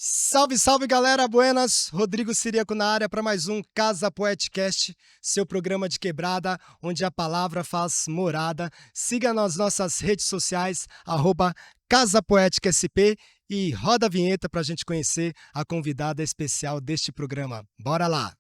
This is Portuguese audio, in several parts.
Salve, salve, galera, buenas! Rodrigo Siriaco na área para mais um Casa Poetcast, seu programa de quebrada, onde a palavra faz morada. Siga nas nossas redes sociais, Casa Poética SP, e roda a vinheta para a gente conhecer a convidada especial deste programa. Bora lá!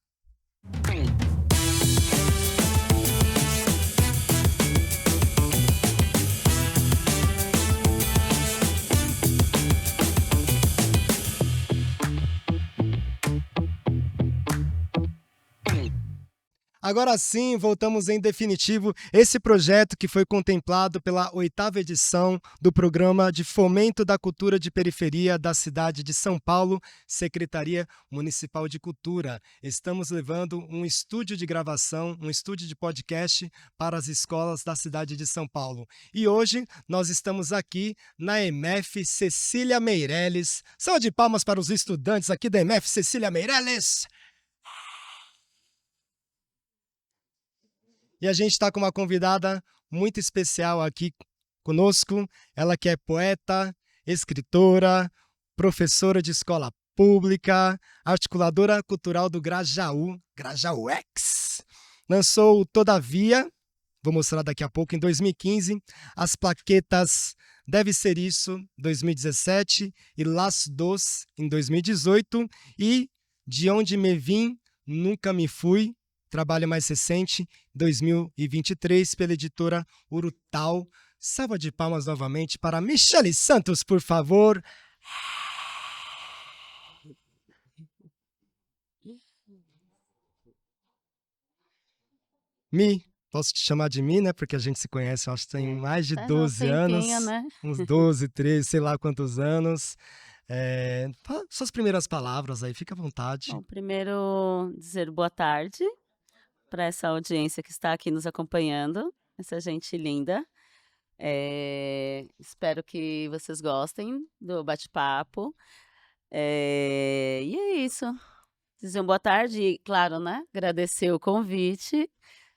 Agora sim, voltamos em definitivo. Esse projeto que foi contemplado pela 8ª edição do Programa de Fomento da Cultura de Periferia da cidade de São Paulo, Secretaria Municipal de Cultura. Estamos levando um estúdio de gravação, um estúdio de podcast para as escolas da cidade de São Paulo. E hoje nós estamos aqui na EMF Cecília Meireles. Salve de palmas para os estudantes aqui da EMF Cecília Meireles! E a gente está com uma convidada muito especial aqui conosco. Ela que é poeta, escritora, professora de escola pública, articuladora cultural do Grajaú, Grajaú-X. Lançou o Todavia, vou mostrar daqui a pouco, em 2015, as plaquetas Deve Ser Isso, 2017, e Las Dos, em 2018, e De Onde Me Vim, Nunca Me Fui, trabalho mais recente, 2023, pela editora Urutau. Salva de palmas novamente para Michele Santos, por favor. Mi, posso te chamar de Mi, né? Porque a gente se conhece, acho que tem mais de 12 anos. Né? Uns 12, 13, sei lá quantos anos. Suas primeiras palavras aí, fica à vontade. Bom, primeiro, dizer boa tarde para essa audiência que está aqui nos acompanhando, essa gente linda. Espero que vocês gostem do bate-papo. E é isso. Dizer boa tarde e, claro, né? Agradecer o convite.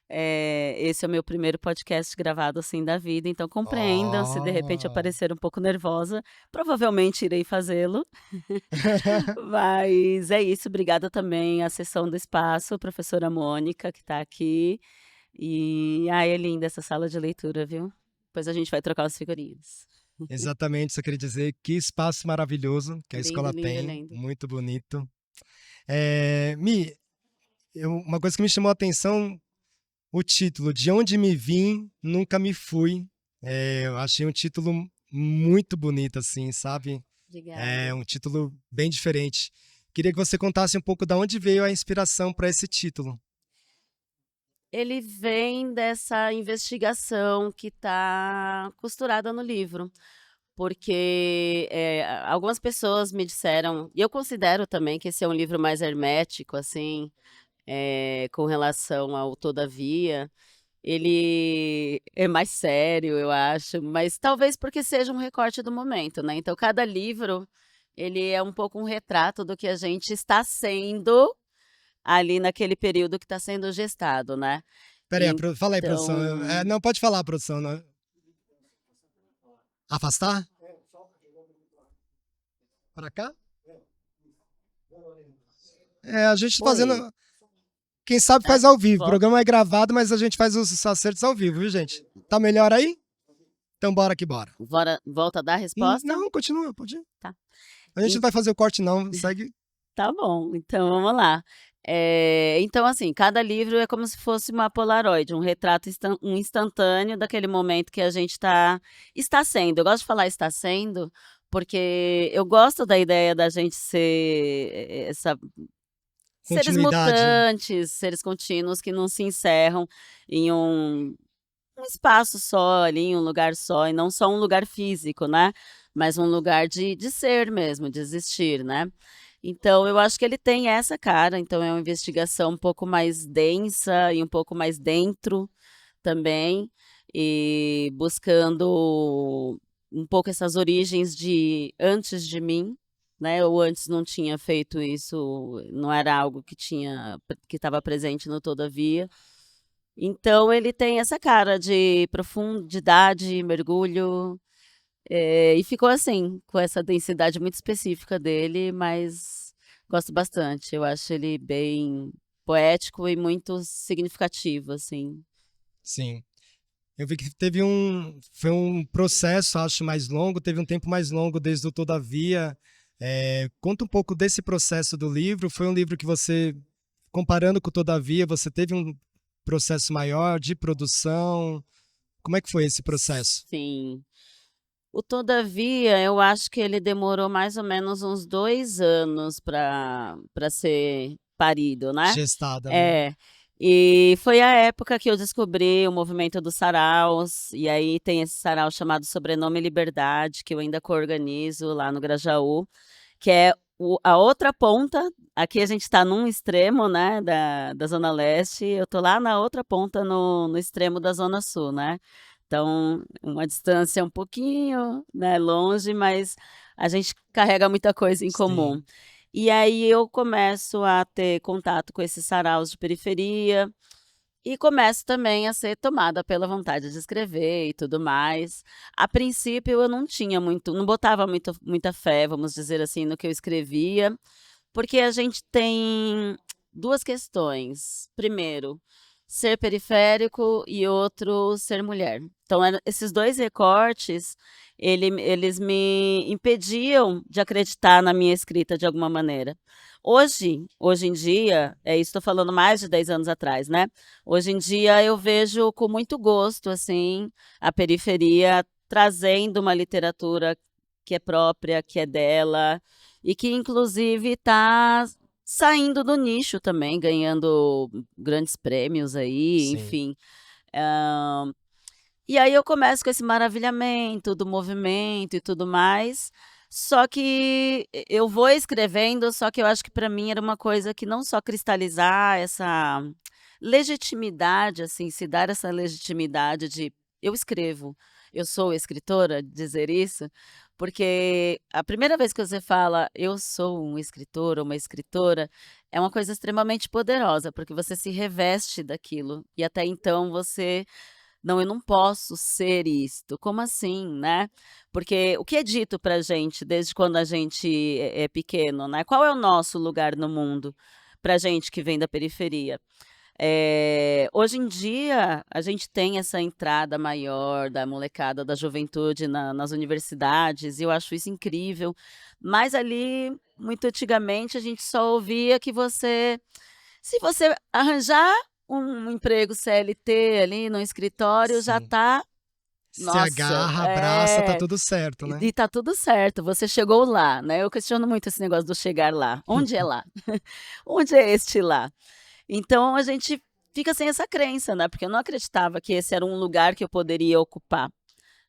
Esse é o meu primeiro podcast gravado assim da vida, então compreendam se de repente eu parecer um pouco nervosa, provavelmente irei fazê-lo. Mas é isso, obrigada também à Sessão do Espaço, professora Mônica, que está aqui. E é linda essa sala de leitura, viu? Depois a gente vai trocar os figurinhos. Exatamente, isso eu queria dizer. Que espaço maravilhoso que a Lindo, escola lindo, tem, lindo. muito bonito. Mi, uma coisa que me chamou a atenção, o título, De Onde Me Vim, Nunca Me Fui. Eu achei um título muito bonito, assim, sabe? Obrigada. É um título bem diferente. Queria que você contasse um pouco de onde veio a inspiração para esse título. Ele vem dessa investigação que está costurada no livro, porque algumas pessoas me disseram, e eu considero também que esse é um livro mais hermético, assim, com relação ao Todavia. Ele é mais sério, eu acho, mas talvez porque seja um recorte do momento, né? Então, cada livro, ele é um pouco um retrato do que a gente está sendo ali naquele período que está sendo gestado, né? Peraí, fala aí, produção. Então, Não, pode falar, produção. Não. Afastar? Para cá? A gente fazendo... Quem sabe faz ao vivo. O programa é gravado, mas a gente faz os acertos ao vivo, viu, gente? Tá melhor aí? Então bora que bora. Volta a dar a resposta? Não, continua, pode ir. Tá. A gente não vai fazer o corte não, segue. Tá bom, então vamos lá. Então, assim, cada livro é como se fosse uma Polaroid, um retrato um instantâneo daquele momento que a gente está sendo. Eu gosto de falar está sendo, porque eu gosto da ideia da gente ser seres mutantes, seres contínuos que não se encerram em um espaço só ali, em um lugar só, e não só um lugar físico, né? Mas um lugar de ser mesmo, de existir, né? Então, eu acho que ele tem essa cara, então é uma investigação um pouco mais densa e um pouco mais dentro também, e buscando um pouco essas origens de antes de mim, né? Eu antes não tinha feito isso, não era algo que estava presente no Todavia. Então ele tem essa cara de profundidade, mergulho, E ficou assim, com essa densidade muito específica dele, mas gosto bastante. Eu acho ele bem poético e muito significativo, assim. Sim. Eu vi que foi um processo, acho, mais longo, teve um tempo mais longo desde o Todavia. Conta um pouco desse processo do livro. Foi um livro que você, comparando com o Todavia, você teve um processo maior de produção? Como é que foi esse processo? Sim. O Todavia, eu acho que ele demorou mais ou menos uns 2 anos para ser parido, né. Gestada, né? É. E foi a época que eu descobri o movimento dos saraus, e aí tem esse sarau chamado Sobrenome Liberdade, que eu ainda coorganizo lá no Grajaú, que é a outra ponta. Aqui a gente está num extremo, né, da Zona Leste, eu tô lá na outra ponta no extremo da Zona Sul, né. Então, uma distância um pouquinho, né, longe, mas a gente carrega muita coisa em comum. Sim. E aí eu começo a ter contato com esses saraus de periferia e começo também a ser tomada pela vontade de escrever e tudo mais. A princípio eu não tinha muito, não botava muita fé, vamos dizer assim, no que eu escrevia, porque a gente tem 2 questões. Primeiro, ser periférico e outro, ser mulher. Então esses 2 recortes, eles me impediam de acreditar na minha escrita de alguma maneira. Hoje em dia, é isso, estou falando mais de 10 anos atrás, né, hoje em dia eu vejo com muito gosto, assim, a periferia trazendo uma literatura que é própria, que é dela, e que inclusive está saindo do nicho também, ganhando grandes prêmios aí, Sim. enfim. Hã, e aí eu começo com esse maravilhamento do movimento e tudo mais, só que eu vou escrevendo, só que eu acho que para mim era uma coisa que não só cristalizar essa legitimidade, assim, se dar essa legitimidade de: "Eu escrevo, eu sou escritora", dizer isso, porque a primeira vez que você fala: "Eu sou um escritor ou uma escritora", é uma coisa extremamente poderosa, porque você se reveste daquilo, e até então você: "Não, eu não posso ser isto, como assim, né?" Porque o que é dito pra gente desde quando a gente é pequeno, né, qual é o nosso lugar no mundo, pra gente que vem da periferia? Hoje em dia, a gente tem essa entrada maior da molecada, da juventude nas universidades, e eu acho isso incrível, mas ali, muito antigamente, a gente só ouvia que você, se você arranjar um emprego CLT ali no escritório, já Sim. tá, Se nossa, agarra, abraça, tá tudo certo, né? e tá tudo certo, você chegou lá, né. Eu questiono muito esse negócio do chegar lá. Onde é lá? Onde é este lá? Então a gente fica sem essa crença, né, porque eu não acreditava que esse era um lugar que eu poderia ocupar,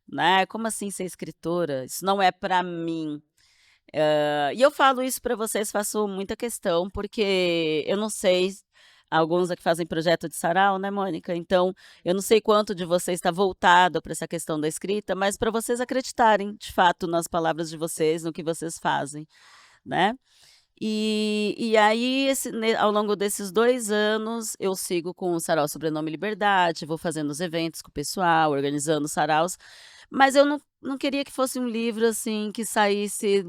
né. Como assim ser escritora? Isso não é para mim. E eu falo isso para vocês, faço muita questão, porque eu não sei, alguns aqui fazem projeto de sarau, né, Mônica, então eu não sei quanto de vocês está voltado para essa questão da escrita, mas para vocês acreditarem, de fato, nas palavras de vocês, no que vocês fazem, né. E aí ao longo desses 2 anos, eu sigo com o Sarau Sobrenome Liberdade, vou fazendo os eventos com o pessoal, organizando os saraus, mas eu não queria que fosse um livro, assim, que saísse,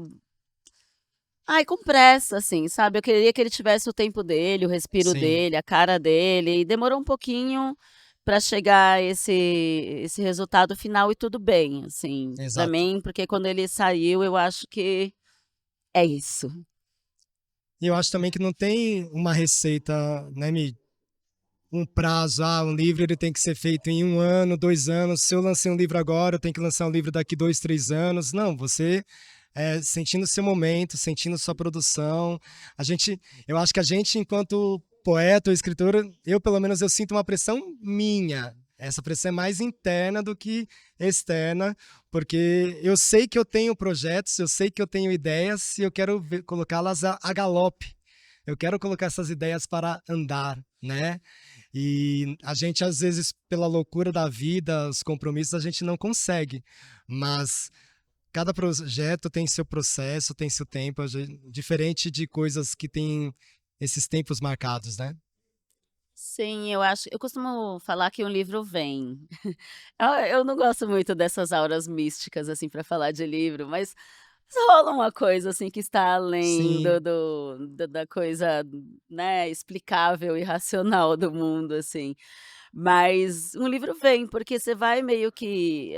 ai, com pressa, assim, sabe. Eu queria que ele tivesse o tempo dele, o respiro Sim, dele, a cara dele, e demorou um pouquinho para chegar esse resultado final, e tudo bem, assim, para exato. mim, porque quando ele saiu, eu acho que é isso. E eu acho também que não tem uma receita, né, um prazo, um livro ele tem que ser feito em 1 ano, 2 anos. Se eu lancei um livro agora, eu tenho que lançar um livro daqui 2, 3 anos. Não, você sentindo seu momento, sentindo sua produção. Eu acho que a gente, enquanto poeta ou escritora, eu pelo menos eu sinto uma pressão minha. Essa pressão é mais interna do que externa, porque eu sei que eu tenho projetos, eu sei que eu tenho ideias e eu quero colocá-las a galope. Eu quero colocar essas ideias para andar, né? E a gente, às vezes, pela loucura da vida, os compromissos, a gente não consegue. Mas cada projeto tem seu processo, tem seu tempo, diferente de coisas que têm esses tempos marcados, né? Sim, eu costumo falar que um livro vem. Eu não gosto muito dessas auras místicas, assim, para falar de livro, mas rola uma coisa, assim, que está além Sim, da coisa, né, explicável e racional do mundo, assim. Mas um livro vem, porque você vai meio que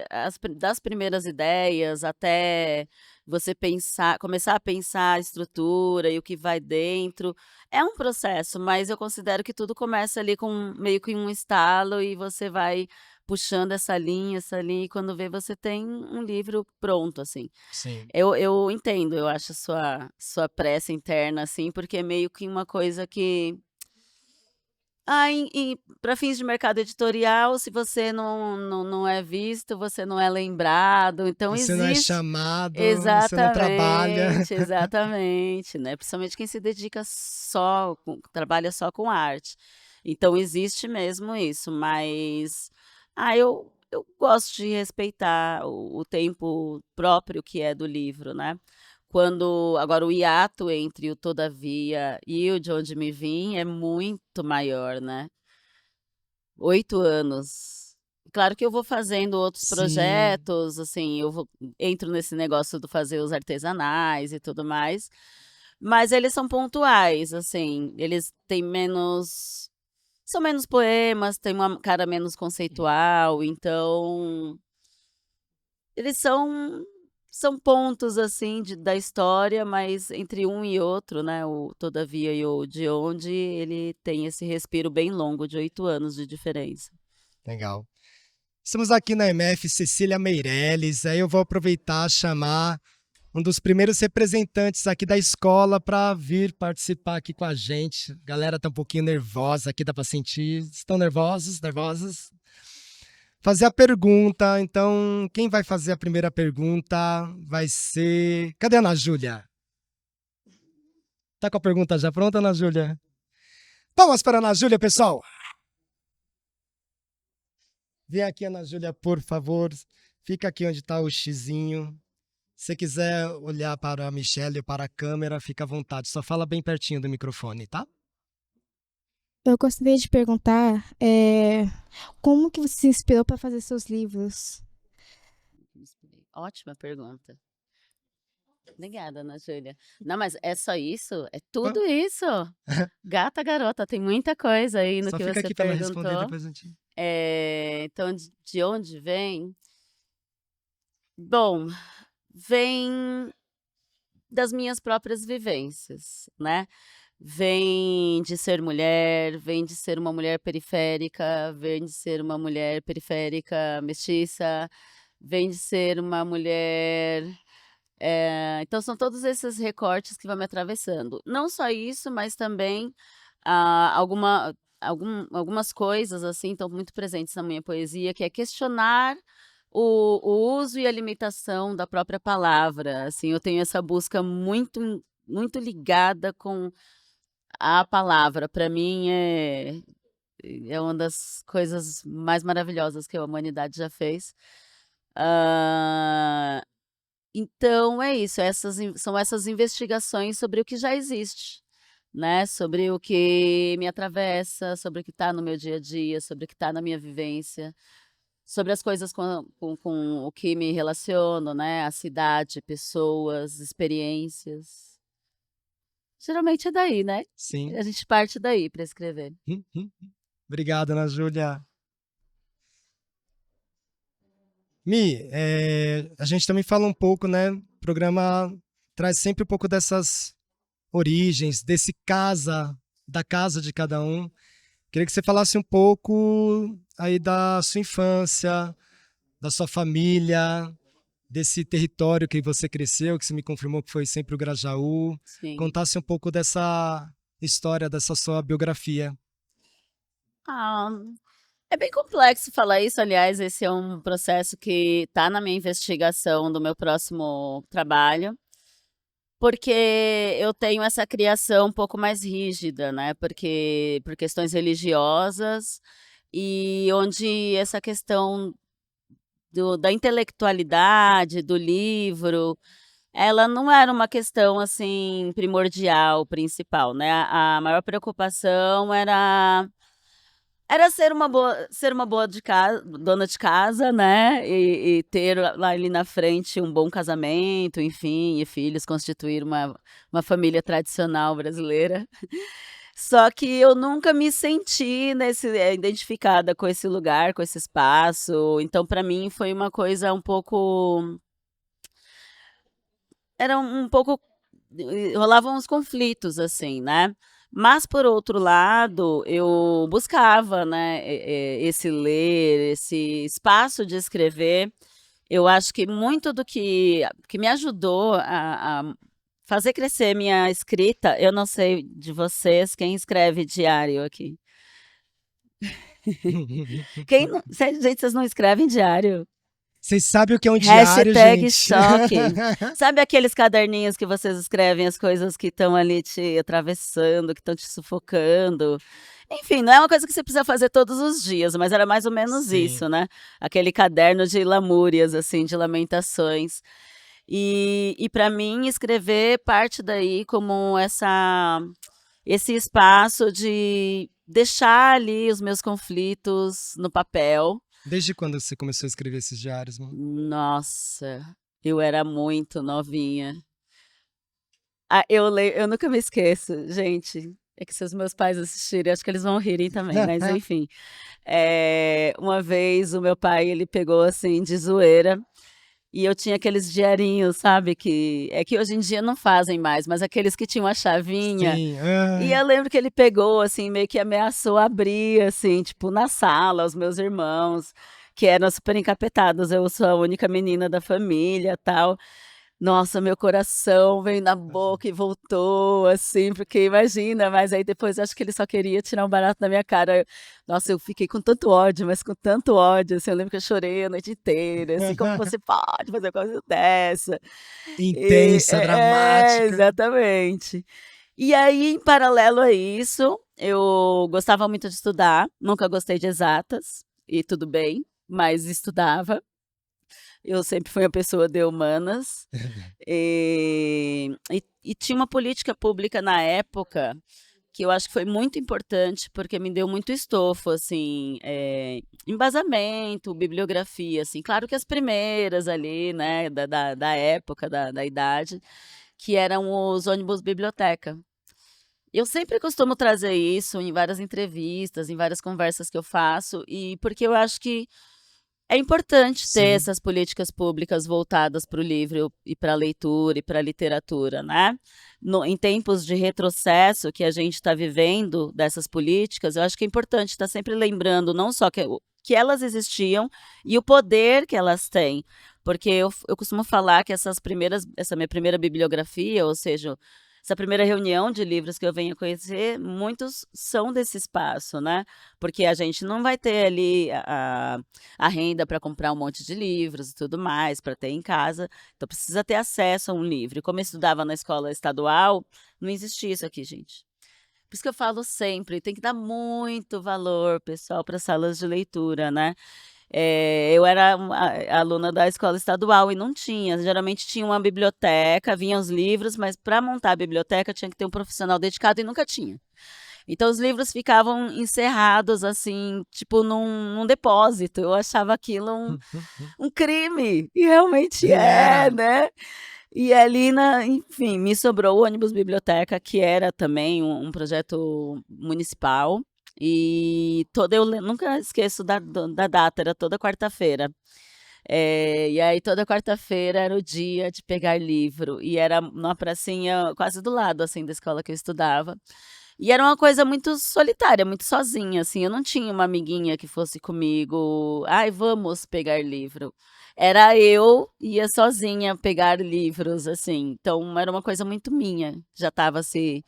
das primeiras ideias até você pensar começar a pensar a estrutura e o que vai dentro, é um processo, mas eu considero que tudo começa ali com meio que um estalo e você vai puxando essa linha, e quando vê você tem um livro pronto, assim. sim. Eu entendo, eu acho sua pressa interna, assim, porque é meio que uma coisa que em pra fins de mercado editorial, se você não é visto, você não é lembrado, então Você não é existe chamado, você não trabalha. exatamente, exatamente, né, principalmente quem se dedica trabalha só com arte. Então existe mesmo isso, mas, eu gosto de respeitar o tempo próprio que é do livro, né. Quando agora o hiato entre o Todavia e o De Onde Me Vim é muito maior, né. 8 anos. Claro que eu vou fazendo outros Sim, projetos, assim, eu vou entro nesse negócio do fazer os artesanais e tudo mais, mas eles são pontuais, assim, eles têm menos são menos poemas, têm uma cara menos conceitual, então eles são pontos, assim, da história, mas entre um e outro, né, o Todavia e o De Onde, ele tem esse respiro bem longo de 8 anos de diferença. legal. Estamos aqui na MF Cecília Meirelles, aí eu vou aproveitar e chamar um dos primeiros representantes aqui da escola para vir participar aqui com a gente. A galera tá um pouquinho nervosa aqui, dá para sentir. Estão nervosos, nervosas? Fazer a pergunta, então quem vai fazer a primeira pergunta vai ser... Cadê a Ana Júlia? Tá com a pergunta já pronta, Ana Júlia? Palmas para a Ana Júlia, pessoal! Vem aqui, Ana Júlia, por favor. Fica aqui onde está o xizinho. Se quiser olhar para a Michelle ou para a câmera, fica à vontade. Só fala bem pertinho do microfone, tá? Eu gostaria de perguntar, como que você se inspirou para fazer seus livros? Ótima pergunta. Obrigada, Ana Júlia. Não, mas é só isso? É Hã? tudo isso? Gata garota, tem muita coisa aí no Só que fica você aqui para ela responder, perguntou. depois a gente... Então de onde vem? Bom, vem das minhas próprias vivências, né. Vem de ser mulher, vem de ser uma mulher periférica, vem de ser uma mulher periférica mestiça, vem de ser uma mulher, então são todos esses recortes que vão me atravessando. Não só isso, mas também, algumas coisas, assim, estão muito presentes na minha poesia, que é questionar o uso e a limitação da própria palavra, assim, eu tenho essa busca muito ligada com a palavra. Para mim é uma das coisas mais maravilhosas que a humanidade já fez. Hã, então é isso, são essas investigações sobre o que já existe, né, sobre o que me atravessa, sobre o que está no meu dia a dia, sobre o que está na minha vivência. Sobre as coisas com o que me relaciono, né, a cidade, pessoas, experiências. Geralmente é daí, né, Sim. a gente parte daí para escrever. Uhum. Obrigado, Ana Júlia. Mi, a gente também fala um pouco, né? O programa traz sempre um pouco dessas origens, da casa de cada um. Queria que você falasse um pouco aí da sua infância, da sua família, desse território que você cresceu, que você me confirmou que foi sempre o Grajaú. Sim. Contasse um pouco dessa história, dessa sua biografia. Ah, é bem complexo falar isso, aliás, esse é um processo que está na minha investigação do meu próximo trabalho, porque eu tenho essa criação um pouco mais rígida, né, porque por questões religiosas, e onde essa questão da intelectualidade, do livro, ela não era uma questão, assim, primordial, principal, né, a maior preocupação era Era ser uma boa dona de casa, né? E ter lá ali na frente um bom casamento, enfim, e filhos, constituir uma família tradicional brasileira. Só que eu nunca me senti identificada com esse lugar, com esse espaço. Então, para mim, foi uma coisa um pouco. Era um pouco. Rolavam uns conflitos, assim, né? Mas, por outro lado, eu buscava, né, esse ler, esse espaço de escrever. Eu acho que muito do que me ajudou a fazer crescer minha escrita, eu não sei de vocês, quem escreve diário aqui? Quem não, gente, vocês não escrevem diário? Vocês sabem o que é um diário, Hashtag gente? choque. Sabe aqueles caderninhos que vocês escrevem as coisas que estão ali te atravessando, que estão te sufocando? Enfim, não é uma coisa que você precisa fazer todos os dias, mas era mais ou menos Sim. isso, né? Aquele caderno de lamúrias, assim, de lamentações. E para mim, escrever parte daí como esse espaço de deixar ali os meus conflitos no papel. Desde quando você começou a escrever esses diários, mano? Nossa, eu era muito novinha. Ah, eu nunca me esqueço, gente. É que se os meus pais assistirem, acho que eles vão rirem também, mas enfim. Uma vez o meu pai, ele pegou assim de zoeira e eu tinha aqueles diarinhos, sabe, que hoje em dia não fazem mais, mas aqueles que tinham a chavinha. Sim. E eu lembro que ele pegou, assim, meio que ameaçou abrir, assim, tipo, na sala, os meus irmãos, que eram super encapetados, eu sou a única menina da família, tal. Nossa, meu coração veio na boca e voltou, assim, porque imagina, mas aí depois acho que ele só queria tirar um barato da minha cara. Nossa, eu fiquei com tanto ódio, mas com tanto ódio, assim, eu lembro que eu chorei a noite inteira, assim, como você pode fazer uma coisa dessa? Intensa, dramática. Exatamente. E aí, em paralelo a isso, eu gostava muito de estudar, nunca gostei de exatas, e tudo bem, mas estudava. Eu sempre fui uma pessoa de humanas. E tinha uma política pública na época que eu acho que foi muito importante, porque me deu muito estofo, assim, embasamento, bibliografia, assim. Claro que as primeiras ali, né, da época, da idade, que eram os ônibus biblioteca. Eu sempre costumo trazer isso em várias entrevistas, em várias conversas que eu faço, e porque eu acho que é importante ter Sim. essas políticas públicas voltadas para o livro e para a leitura e para a literatura, né? Em tempos de retrocesso que a gente está vivendo dessas políticas, eu acho que é importante estar sempre lembrando não só que elas existiam e o poder que elas têm. Porque eu costumo falar que essa minha primeira bibliografia, ou seja, essa primeira reunião de livros que eu venho a conhecer, muitos são desse espaço, né? Porque a gente não vai ter ali a renda para comprar um monte de livros e tudo mais, para ter em casa. Então precisa ter acesso a um livro. E como eu estudava na escola estadual, não existia isso aqui, gente. Por isso que eu falo sempre, tem que dar muito valor, pessoal, para salas de leitura, né? Eu era aluna da escola estadual e não tinha. Geralmente tinha uma biblioteca, vinham os livros, mas para montar a biblioteca tinha que ter um profissional dedicado e nunca tinha. Então os livros ficavam encerrados assim, tipo num depósito. Eu achava aquilo um crime. E realmente Era. né? E ali, enfim, me sobrou o ônibus biblioteca, que era também um projeto municipal. E nunca esqueço da data, era toda quarta-feira. E aí toda quarta-feira era o dia de pegar livro. E era numa pracinha quase do lado, assim, da escola que eu estudava. E era uma coisa muito solitária, muito sozinha, assim. Eu não tinha uma amiguinha que fosse comigo. Ai, vamos pegar livro. Era eu ia sozinha pegar livros, assim. Então era uma coisa muito minha. Já estava se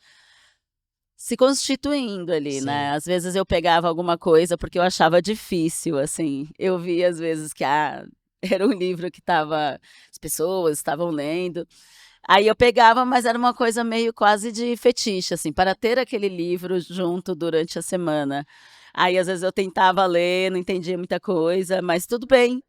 constituindo ali, né? Sim. Às vezes eu pegava alguma coisa porque eu achava difícil, assim. Eu via às vezes que era um livro que as pessoas estavam lendo. Aí eu pegava, mas era uma coisa meio quase de fetiche, assim, para ter aquele livro junto durante a semana. Aí às vezes eu tentava ler, não entendia muita coisa, mas tudo bem.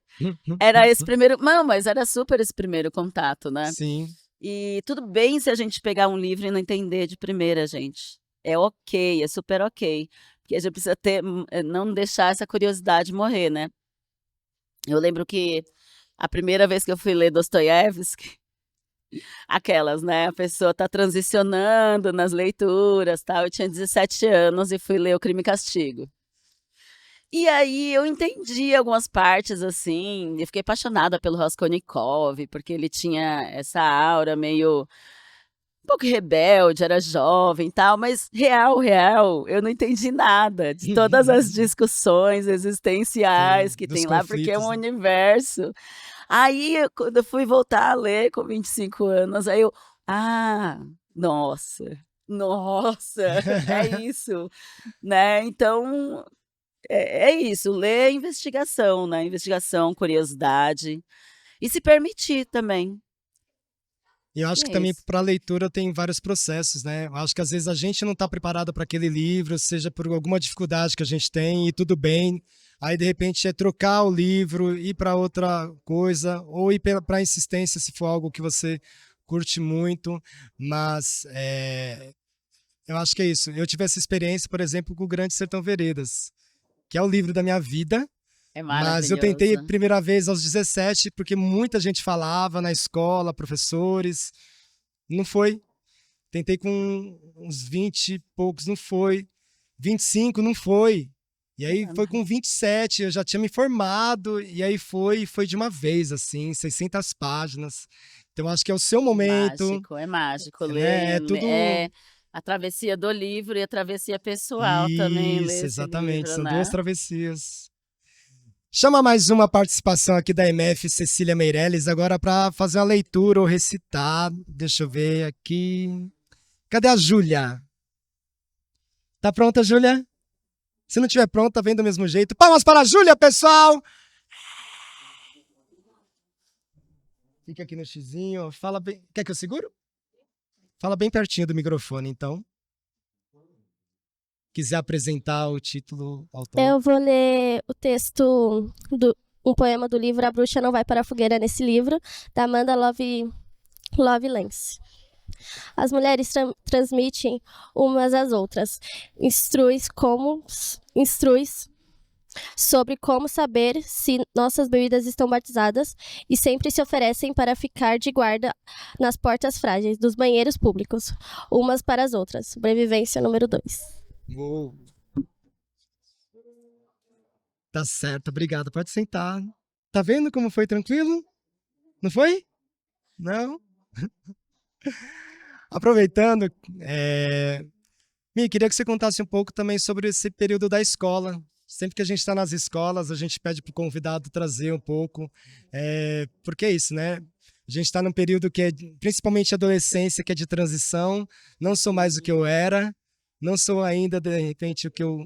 Era esse primeiro. Não, mas era super esse primeiro contato, né? Sim. E tudo bem se a gente pegar um livro e não entender de primeira, gente. É ok, é super ok. Porque a gente precisa não deixar essa curiosidade morrer, né? Eu lembro que a primeira vez que eu fui ler Dostoiévski, aquelas, né? A pessoa tá transicionando nas leituras, tal. Eu tinha 17 anos e fui ler O Crime e Castigo. E aí eu entendi algumas partes, assim, eu fiquei apaixonada pelo Raskolnikov, porque ele tinha essa aura meio um pouco rebelde, era jovem e tal, mas real, eu não entendi nada de todas as discussões existenciais Sim, que dos tem lá, porque é um conflitos, né? universo. Aí, quando eu fui voltar a ler com 25 anos, aí eu, ah, nossa, nossa, é isso, né? Então, é isso, ler é investigação, né? Investigação, curiosidade e se permitir também. E eu Acho acho que que é também isso. para a leitura tem vários processos, né? Eu acho que às vezes a gente não está preparado para aquele livro, seja por alguma dificuldade que a gente tem, e tudo bem. Aí, de repente, é trocar o livro, ir para outra coisa, ou ir para a insistência, se for algo que você curte muito. Mas eu acho que é isso. Eu tive essa experiência, por exemplo, com o Grande Sertão Veredas, que é o livro da minha vida. É Mas eu tentei a maravilhoso. primeira vez aos 17, porque muita gente falava na escola, professores. Não foi. Tentei com uns 20 e poucos, não foi. 25, não foi. E aí foi com 27, eu já tinha me formado, e aí foi de uma vez, assim, 600 páginas. Então acho que é o seu momento, É mágico né? ler, É tudo a travessia do livro e a travessia pessoal também, ler isso, esse exatamente. livro, São duas né? travessias. Chama mais uma participação aqui da MF Cecília Meirelles agora para fazer uma leitura ou recitar. Deixa eu ver aqui. Cadê a Júlia? Tá pronta, Júlia? Se não tiver pronta, vem do mesmo jeito. Palmas para a Júlia, pessoal! Fica aqui no xizinho. Fala bem. Quer que eu seguro? Fala bem pertinho do microfone, então. Quiser apresentar o título, autor. Eu vou ler o texto um poema do livro A Bruxa Não Vai para a Fogueira nesse livro, da Amanda Lovelace. As mulheres transmitem umas às outras, instruis sobre como saber se nossas bebidas estão batizadas e sempre se oferecem para ficar de guarda nas portas frágeis dos banheiros públicos, umas para as outras. Sobrevivência número 2. Uou. Tá certo, obrigado. Pode sentar. Tá vendo como foi tranquilo? Não foi? Não? Aproveitando, Mi, queria que você contasse um pouco também sobre esse período da escola. Sempre que a gente está nas escolas, a gente pede para o convidado trazer um pouco, porque é isso, né? A gente está num período que é, principalmente adolescência, que é de transição. Não sou mais o que eu era, não sou ainda, de repente, o que eu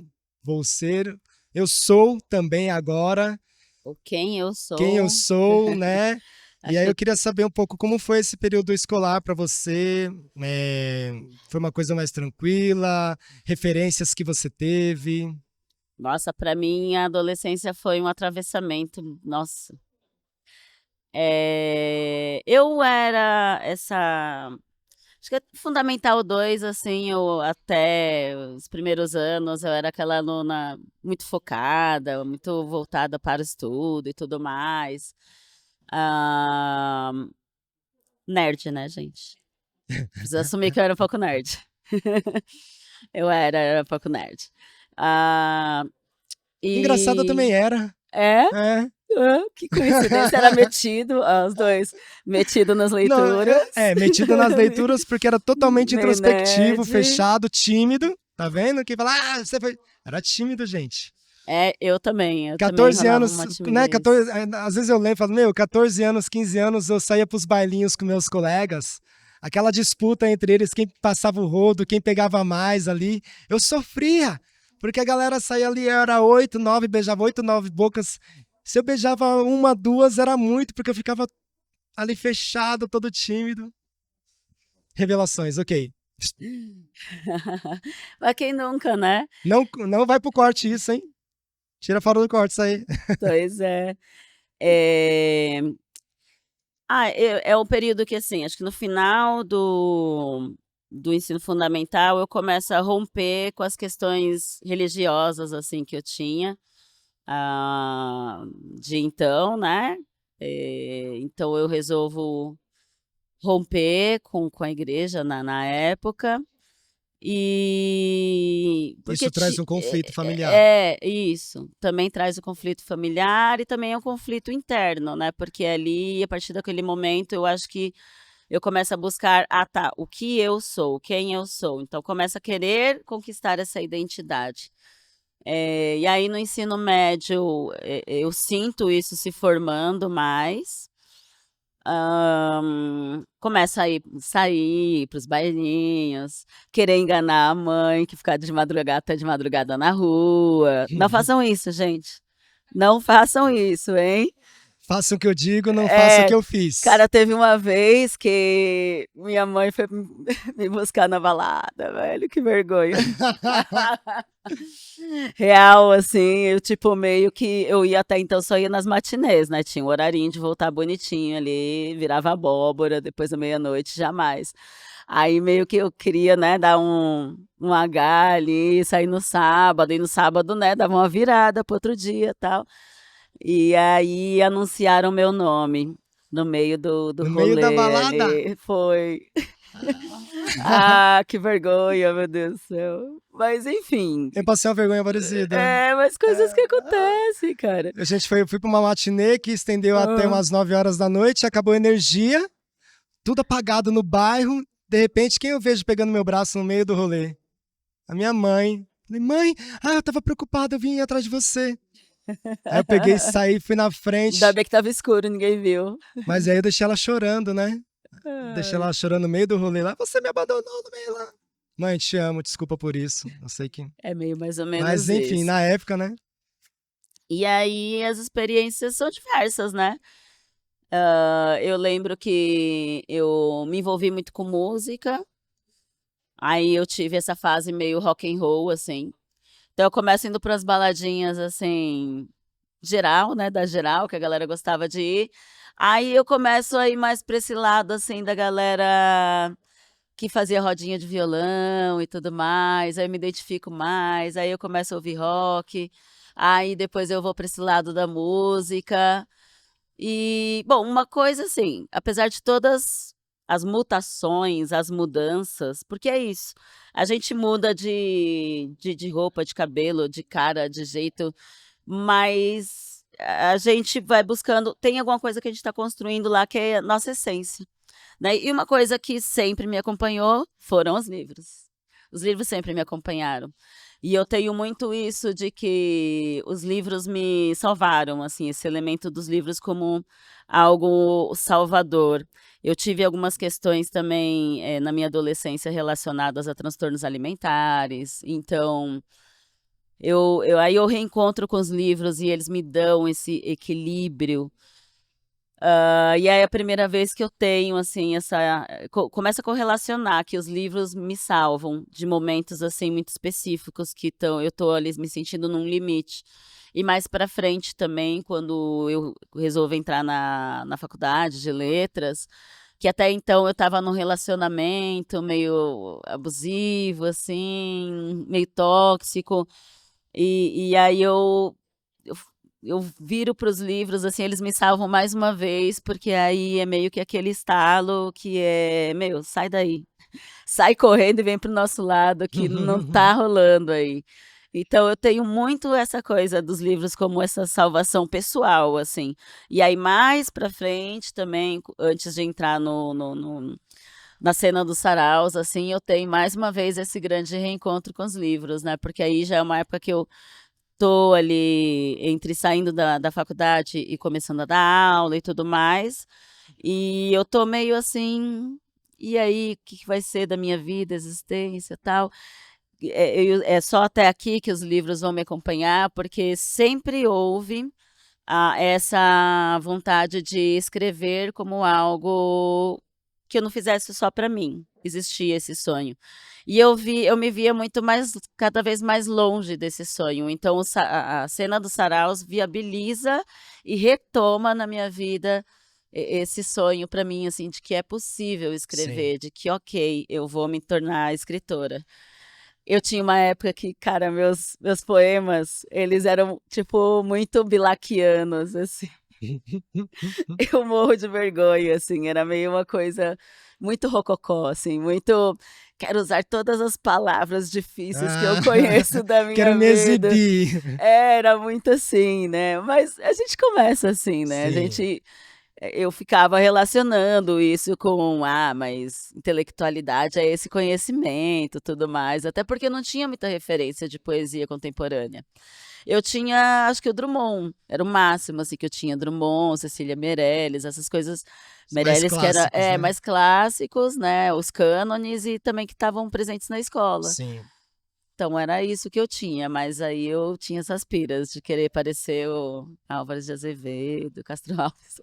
vou ser. Eu sou também agora O quem eu quem eu sou. sou, né? E Acho aí que eu queria saber um pouco como foi esse período escolar para você. Foi uma coisa mais tranquila? Referências que você teve? nossa, para mim a adolescência foi um atravessamento, nossa. Eu era essa, acho que é Fundamental 2, assim, eu até os primeiros anos eu era aquela aluna muito focada, muito voltada para o estudo e tudo mais. Ah, nerd, né, gente? Preciso assumir que eu era um pouco nerd. Era um pouco nerd. Ah, Engraçada e também era. é? É. Que coincidência, era metido, os dois, metido nas Não, leituras. metido nas leituras porque era totalmente Meio introspectivo, nerd. fechado, tímido. Tá vendo? Quem fala, você foi. Era tímido, gente. Eu também 14 rolava anos, uma né? timidez. Às vezes eu lembro, falo, 14 anos, 15 anos, eu saía pros bailinhos com meus colegas. Aquela disputa entre eles, quem passava o rodo, quem pegava mais ali. Eu sofria, porque a galera saía ali, era 8, 9, beijava 8, 9 bocas. Se eu beijava uma, duas, era muito, porque eu ficava ali fechado, todo tímido. Revelações, ok. Mas quem nunca, né? Não, não vai pro corte isso, hein? Tira fora do corte isso aí. Pois é. É um período que, assim, acho que no final do do ensino fundamental, eu começo a romper com as questões religiosas, assim, que eu tinha, de então, né? Então eu resolvo romper com a igreja na época, e Isso porque traz um conflito familiar. isso, também traz o conflito familiar e também é um conflito interno, né? Porque ali, a partir daquele momento, eu acho que eu começo a buscar, tá, o que eu sou, quem eu sou. Então, começo a querer conquistar essa identidade. E aí, no ensino médio, eu sinto isso se formando mais. Começo a sair para os bailinhos, querer enganar a mãe, que ficar de madrugada até de madrugada na rua. Não façam isso, gente. Não façam isso, hein? Faça o que eu digo, não faça o que eu fiz. Cara, teve uma vez que minha mãe foi me buscar na balada, velho, que vergonha. Real, assim, eu tipo, meio que eu ia até então só ia nas matinês, né? Tinha um horarinho de voltar bonitinho ali, virava abóbora, depois da meia-noite, jamais. Aí meio que eu queria, né, dar um H ali, sair no sábado, e no sábado, né, dava uma virada pro outro dia e tal. E aí anunciaram meu nome no meio do No meio da rolê balada? ali. Foi. Que vergonha, meu Deus do céu. Mas enfim. Eu passei uma vergonha parecida. Mas coisas que acontecem, cara. A gente fui pra uma matinê que estendeu até umas 9 horas da noite, acabou a energia, tudo apagado no bairro. De repente, quem eu vejo pegando meu braço no meio do rolê? A minha mãe. Falei, mãe, eu tava preocupada, eu vim atrás de você. Aí eu peguei, saí, fui na frente. Ainda bem que tava escuro, ninguém viu. Mas aí eu deixei ela chorando, né? Deixei ela chorando no meio do rolê lá. Você me abandonou no meio lá. Mãe, te amo, desculpa por isso. Eu sei que. É meio mais ou menos Mas enfim, isso. na época, né? E aí as experiências são diversas, né? Eu lembro que eu me envolvi muito com música. Aí eu tive essa fase meio rock and roll, assim. Então eu começo indo para as baladinhas, assim, geral, né? Da geral, que a galera gostava de ir. Aí eu começo a ir mais para esse lado, assim, da galera que fazia rodinha de violão e tudo mais. Aí eu me identifico mais. Aí eu começo a ouvir rock. Aí depois eu vou para esse lado da música. E, bom, uma coisa assim, apesar de todas as mutações, as mudanças, porque é isso, a gente muda de roupa, de cabelo, de cara, de jeito, mas a gente vai buscando, tem alguma coisa que a gente está construindo lá que é a nossa essência, né? E uma coisa que sempre me acompanhou foram os livros. Os livros sempre me acompanharam. E eu tenho muito isso de que os livros me salvaram, assim, esse elemento dos livros como algo salvador. Eu tive algumas questões também na minha adolescência relacionadas a transtornos alimentares, então aí eu reencontro com os livros e eles me dão esse equilíbrio. E aí é a primeira vez que eu tenho, assim, começo a correlacionar que os livros me salvam de momentos, assim, muito específicos que eu tô ali me sentindo num limite. E mais pra frente também, quando eu resolvo entrar na faculdade de letras, que até então eu estava num relacionamento meio abusivo, assim, meio tóxico, e aí eu, eu viro para os livros, assim, eles me salvam mais uma vez, porque aí é meio que aquele estalo que é, meu, sai daí. Sai correndo e vem pro nosso lado, que não tá rolando aí. Então eu tenho muito essa coisa dos livros como essa salvação pessoal, assim. E aí mais pra frente também, antes de entrar na cena dos saraus, assim, eu tenho mais uma vez esse grande reencontro com os livros, né? Porque aí já é uma época que eu tô ali entre saindo da faculdade e começando a dar aula e tudo mais. E eu tô meio assim, e aí, o que que vai ser da minha vida, existência, tal? É só até aqui que os livros vão me acompanhar, porque sempre houve essa vontade de escrever como algo que eu não fizesse só para mim. Existia esse sonho. E eu me via muito mais, cada vez mais longe desse sonho. Então, a cena dos saraus viabiliza e retoma na minha vida esse sonho para mim, assim, de que é possível Sim. escrever, de que, ok, eu vou me tornar escritora. Eu tinha uma época que, cara, meus poemas, eles eram, tipo, muito bilaquianos, assim. Eu morro de vergonha, assim, era meio uma coisa muito rococó, assim, muito. Quero usar todas as palavras difíceis que eu Ah, conheço da quero minha me vida. exibir. Era muito assim, né? Mas a gente começa assim, né? Sim. Eu ficava relacionando isso com, mas intelectualidade é esse conhecimento, tudo mais, até porque não tinha muita referência de poesia contemporânea. Eu tinha, acho que o Drummond, era o máximo, assim, que eu tinha, Drummond, Cecília Meirelles, essas coisas, Os mais Meirelles que era, clássicos, né? mais clássicos, né, os cânones e também que estavam presentes na escola. Sim. Então era isso que eu tinha, mas aí eu tinha essas piras de querer parecer o Álvares de Azevedo, Castro Alves.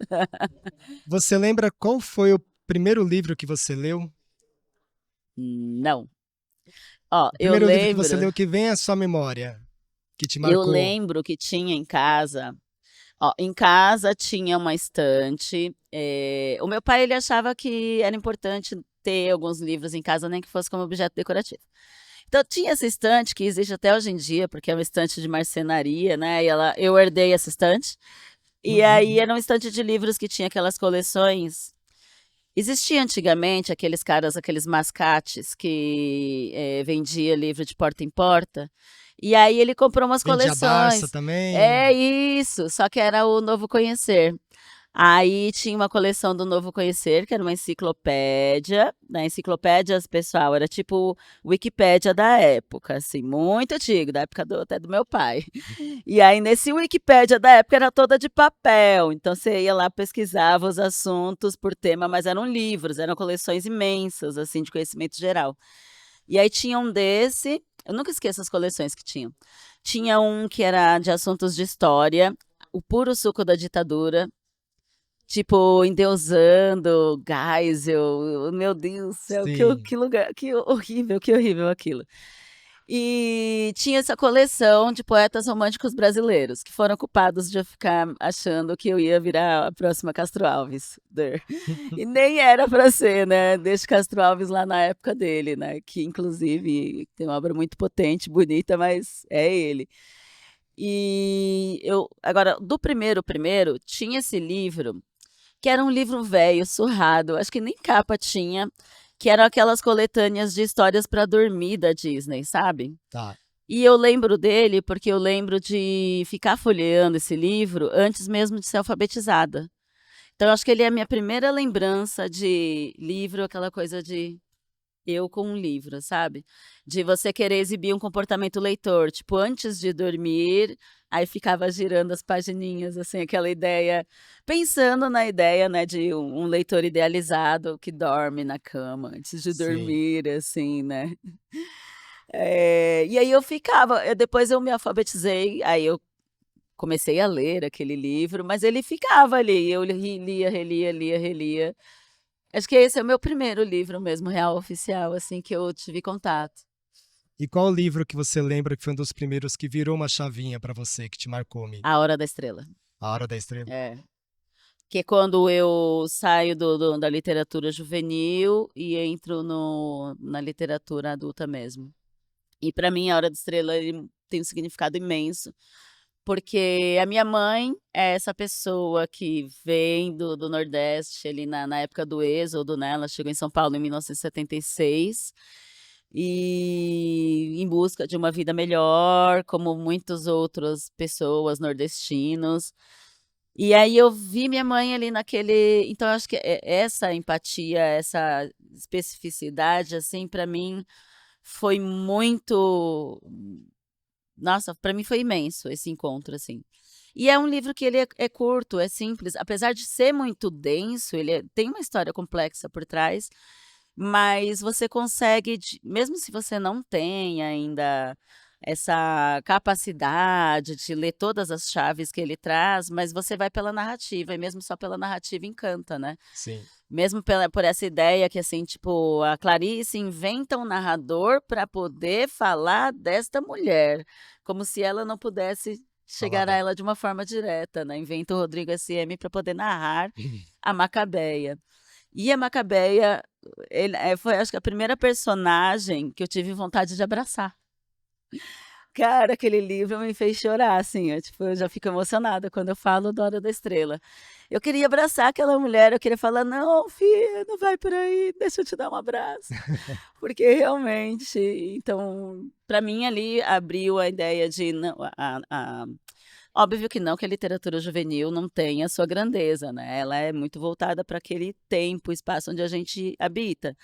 Você lembra qual foi o primeiro livro que você leu? Não. Ó, O primeiro livro que você leu que vem à sua memória, que te eu marcou? lembro que tinha em casa. Ó, em casa tinha uma estante. O meu pai ele achava que era importante ter alguns livros em casa, nem que fosse como objeto decorativo. Então tinha essa estante que existe até hoje em dia, porque é uma estante de marcenaria, né? E eu herdei essa estante. E aí era uma estante de livros que tinha aquelas coleções. Existia antigamente aqueles caras, aqueles mascates que vendia livro de porta em porta. E aí ele comprou umas Vendia a Barça coleções. também. É isso, só que era o Novo Conhecer. Aí tinha uma coleção do Novo Conhecer, que era uma enciclopédia. Na enciclopédias, pessoal, era tipo Wikipédia da época, assim, muito antigo, da época até do meu pai. E aí, nesse Wikipédia da época, era toda de papel. Então, você ia lá, pesquisava os assuntos por tema, mas eram livros, eram coleções imensas, assim, de conhecimento geral. E aí tinha um desse, eu nunca esqueço as coleções que tinham. Tinha um que era de assuntos de história, o puro suco da ditadura, tipo, endeusando Geisel, meu Deus do céu, Sim. que lugar, que horrível aquilo. E tinha essa coleção de poetas românticos brasileiros, que foram culpados de eu ficar achando que eu ia virar a próxima Castro Alves. E nem era para ser, né? Deixa Castro Alves lá na época dele, né? Que inclusive tem uma obra muito potente, bonita, mas é ele. E eu, agora, do primeiro, tinha esse livro que era um livro velho, surrado, acho que nem capa tinha, que eram aquelas coletâneas de histórias para dormir da Disney, sabe? Tá. E eu lembro dele porque eu lembro de ficar folheando esse livro antes mesmo de ser alfabetizada. Então, eu acho que ele é a minha primeira lembrança de livro, aquela coisa de eu com um livro, sabe? De você querer exibir um comportamento leitor, tipo, antes de dormir, aí ficava girando as pagininhas, assim, aquela ideia, pensando na ideia, né, de um leitor idealizado que dorme na cama antes de Sim. dormir, assim, né? E aí depois eu me alfabetizei, aí eu comecei a ler aquele livro, mas ele ficava ali, eu lia, relia, lia, relia. Acho que esse é o meu primeiro livro mesmo, real oficial, assim, que eu tive contato. E qual livro que você lembra que foi um dos primeiros que virou uma chavinha pra você, que te marcou, Mi? A Hora da Estrela. A Hora da Estrela? É. Que é quando eu saio da literatura juvenil e entro na literatura adulta mesmo. E para mim, A Hora da Estrela ele tem um significado imenso, porque a minha mãe é essa pessoa que vem do Nordeste, ali na época do êxodo, né? Ela chegou em São Paulo em 1976 e em busca de uma vida melhor, como muitas outras pessoas nordestinos. E aí eu vi minha mãe ali naquele. Então, eu acho que essa empatia, essa especificidade, assim, para mim foi muito. Nossa, para mim foi imenso esse encontro, assim. E é um livro que ele é curto, é simples. Apesar de ser muito denso, tem uma história complexa por trás, mas você consegue, mesmo se você não tem ainda essa capacidade de ler todas as chaves que ele traz, mas você vai pela narrativa, e mesmo só pela narrativa encanta, né? Sim. Mesmo por essa ideia que, assim, tipo, a Clarice inventa um narrador para poder falar desta mulher, como se ela não pudesse chegar a lá. ela de uma forma direta, né? Inventa o Rodrigo SM para poder narrar a Macabeia. E a Macabeia foi, acho que, a primeira personagem que eu tive vontade de abraçar. Cara, aquele livro me fez chorar, assim, eu já fico emocionada quando eu falo da Hora da Estrela. Eu queria abraçar aquela mulher, eu queria falar, não, filha, não vai por aí, deixa eu te dar um abraço. Porque realmente, então, para mim ali abriu a ideia de, não, óbvio que não, que a literatura juvenil não tem a sua grandeza, né? Ela é muito voltada para aquele tempo, espaço onde a gente habita.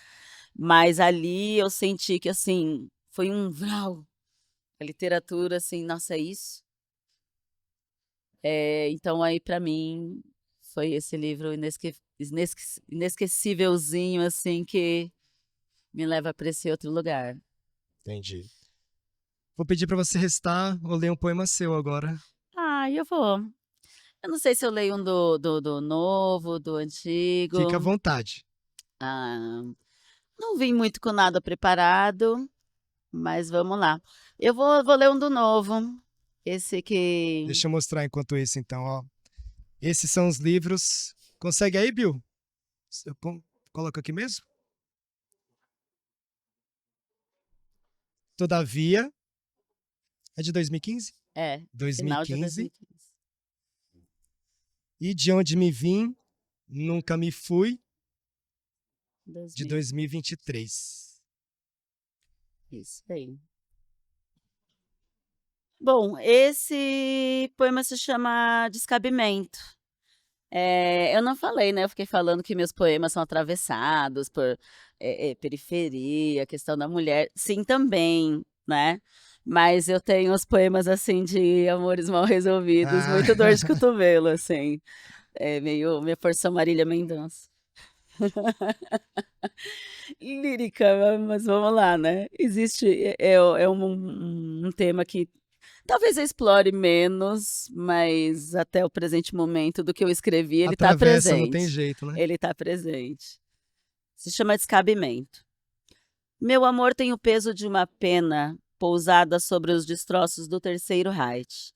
Mas ali eu senti que, assim, foi um vral. A literatura, assim, nossa, é isso? Então aí para mim foi esse livro inesquecívelzinho, assim, que me leva para esse outro lugar. Entendi. Vou pedir para você restar ou ler um poema seu agora. Eu vou. Eu não sei se eu leio um do novo, do antigo. Fica à vontade. Ah, não vim muito com nada preparado, mas vamos lá. Eu vou ler um do novo. Esse que... Deixa eu mostrar enquanto isso, então, ó. Esses são os livros. Consegue aí, Bill? Eu coloco aqui mesmo? Todavia. É de 2015? Final de 2015. 2015. E De Onde Me Vim, Nunca Me Fui, de 2000. 2023. Isso aí. Bom, esse poema se chama Descabimento. Eu não falei, né? Eu fiquei falando que meus poemas são atravessados por periferia, questão da mulher. Sim, também, né? Mas eu tenho os poemas, assim, de amores mal resolvidos, Ah. muito dor de cotovelo, assim. É meio minha porção Marília Mendonça. Lírica, mas vamos lá, né? Existe, um tema que talvez eu explore menos, mas até o presente momento do que eu escrevi, ele está Atravessa, não tem presente. jeito, né? Ele está presente. Se chama Descabimento. Meu amor tem o peso de uma pena pousada sobre os destroços do Terceiro Reich.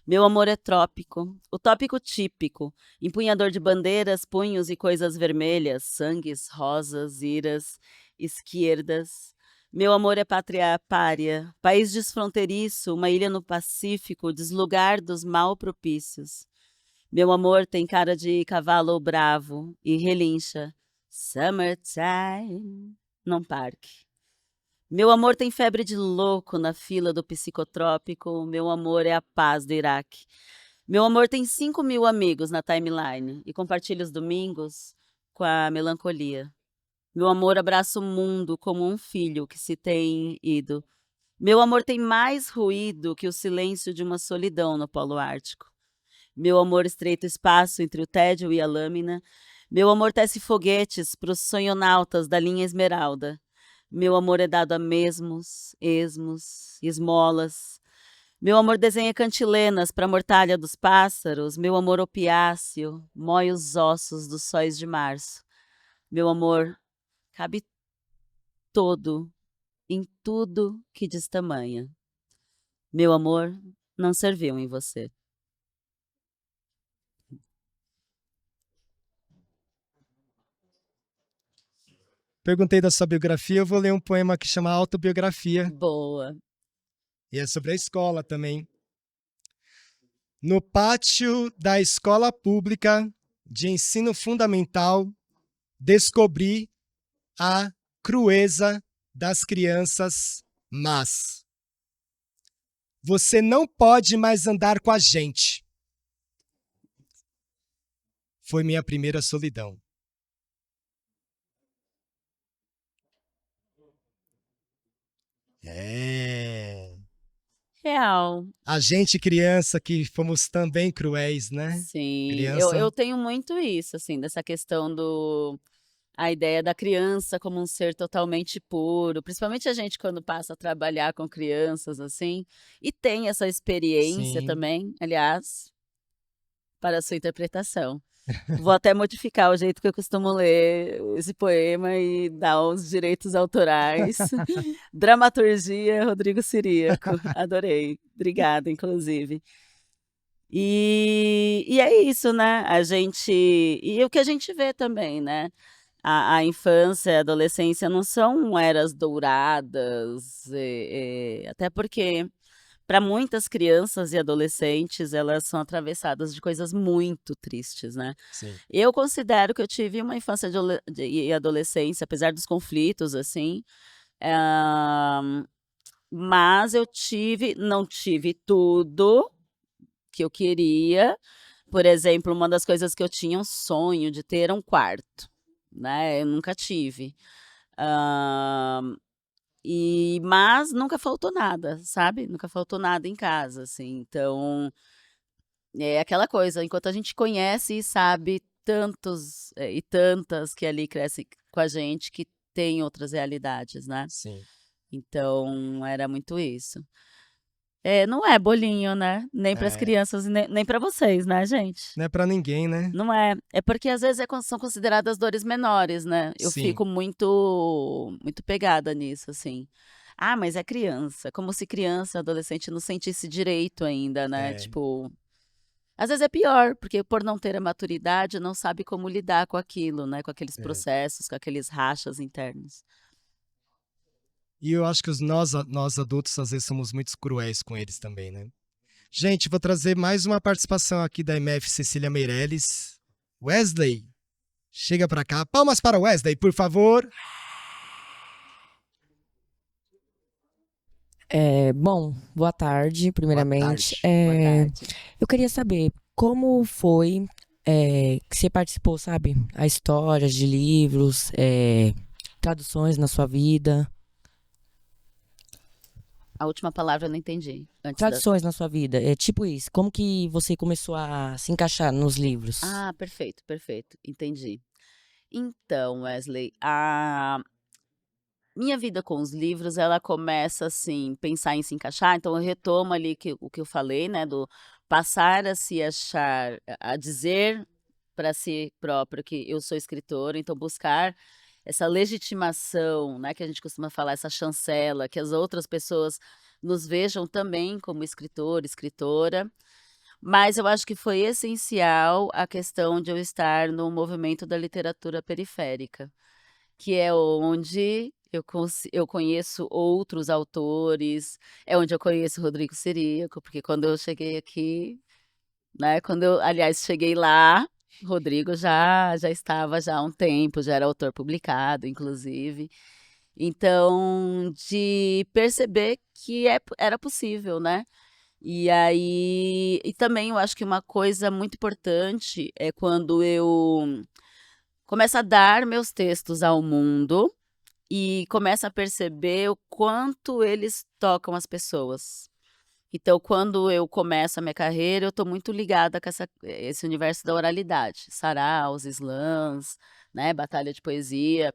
Meu amor é trópico, o tópico típico, empunhador de bandeiras, punhos e coisas vermelhas, sangues, rosas, iras, esquerdas. Meu amor é pátria pária, país desfronteiriço, uma ilha no Pacífico, deslugar dos mal propícios. Meu amor tem cara de cavalo bravo e relincha. Summertime, num parque. Meu amor tem febre de louco na fila do psicotrópico. Meu amor é a paz do Iraque. Meu amor tem 5.000 amigos na timeline e compartilha os domingos com a melancolia. Meu amor abraça o mundo como um filho que se tem ido. Meu amor tem mais ruído que o silêncio de uma solidão no Polo Ártico. Meu amor estreita o espaço entre o tédio e a lâmina. Meu amor tece foguetes para os sonhonautas da linha Esmeralda. Meu amor é dado a mesmos, esmos, esmolas. Meu amor desenha cantilenas para a mortalha dos pássaros. Meu amor opiáceo mói os ossos dos sóis de março. Meu amor cabe todo em tudo que destamanha. Meu amor não serviu em você. Perguntei da sua biografia, eu vou ler um poema que chama Autobiografia. Boa. E é sobre a escola também. No pátio da escola pública de ensino fundamental, descobri a crueza das crianças más. Você não pode mais andar com a gente. Foi minha primeira solidão. Real. A gente, criança, que fomos também cruéis, né? Sim, Criança. eu tenho muito isso, assim, dessa questão a ideia da criança como um ser totalmente puro, principalmente a gente quando passa a trabalhar com crianças, assim, e tem essa experiência Sim. também, aliás, para a sua interpretação. Vou até modificar o jeito que eu costumo ler esse poema e dar os direitos autorais. Dramaturgia, Rodrigo Ciríaco. Adorei. Obrigada, inclusive. E é isso, né? E o que a gente vê também, né? A infância e a adolescência não são eras douradas, até porque para muitas crianças e adolescentes elas são atravessadas de coisas muito tristes, né? Sim. Eu considero que eu tive uma infância e adolescência, apesar dos conflitos, assim, mas não tive tudo que eu queria. Por exemplo, uma das coisas que eu tinha um sonho de ter um quarto, né? Eu nunca tive. Hã, mas nunca faltou nada, sabe? Nunca faltou nada em casa, assim. Então, é aquela coisa, enquanto a gente conhece e sabe tantos, e tantas que ali crescem com a gente que tem outras realidades, né? Sim. Então, era muito isso. Não é bolinho, né? Nem para as É, crianças, nem para vocês, né, gente? não é pra ninguém, né? Não é. É porque às vezes são consideradas dores menores, né? Eu Sim. fico muito pegada nisso, assim. Ah, mas é criança. Como se criança, adolescente não sentisse direito ainda, né? É, Tipo, às vezes é pior, porque por não ter a maturidade, não sabe como lidar com aquilo, né? Com aqueles é. processos, com aqueles rachas internos. E eu acho que nós adultos às vezes somos muito cruéis com eles também, né? Gente, vou trazer mais uma participação aqui da MF Cecília Meirelles. Wesley, chega pra cá. Palmas para Wesley, por favor. Bom, boa tarde, primeiramente. tarde. Boa tarde. Eu queria saber como foi que você participou, sabe? A história de livros, traduções na sua vida. A última palavra eu não entendi. Traduções na sua vida, é tipo isso. Como que você começou a se encaixar nos livros? Ah, perfeito, perfeito. Entendi. Então, Wesley, a minha vida com os livros, ela começa assim, pensar em se encaixar, então eu retomo ali o que eu falei, né, do passar a se achar, a dizer para si próprio que eu sou escritora, então buscar essa legitimação, né, que a gente costuma falar, essa chancela, que as outras pessoas nos vejam também como escritor, escritora. Mas eu acho que foi essencial a questão de eu estar no movimento da literatura periférica, que é onde eu conheço outros autores, é onde eu conheço Rodrigo Ciríaco, porque quando eu cheguei aqui, né, aliás, cheguei lá, Rodrigo já estava já há um tempo, já era autor publicado, inclusive. Então, de perceber que era possível, né? E aí, e também eu acho que uma coisa muito importante é quando eu começo a dar meus textos ao mundo e começo a perceber o quanto eles tocam as pessoas. Então, quando eu começo a minha carreira, eu estou muito ligada com esse universo da oralidade, saraus, slams, né, batalha de poesia.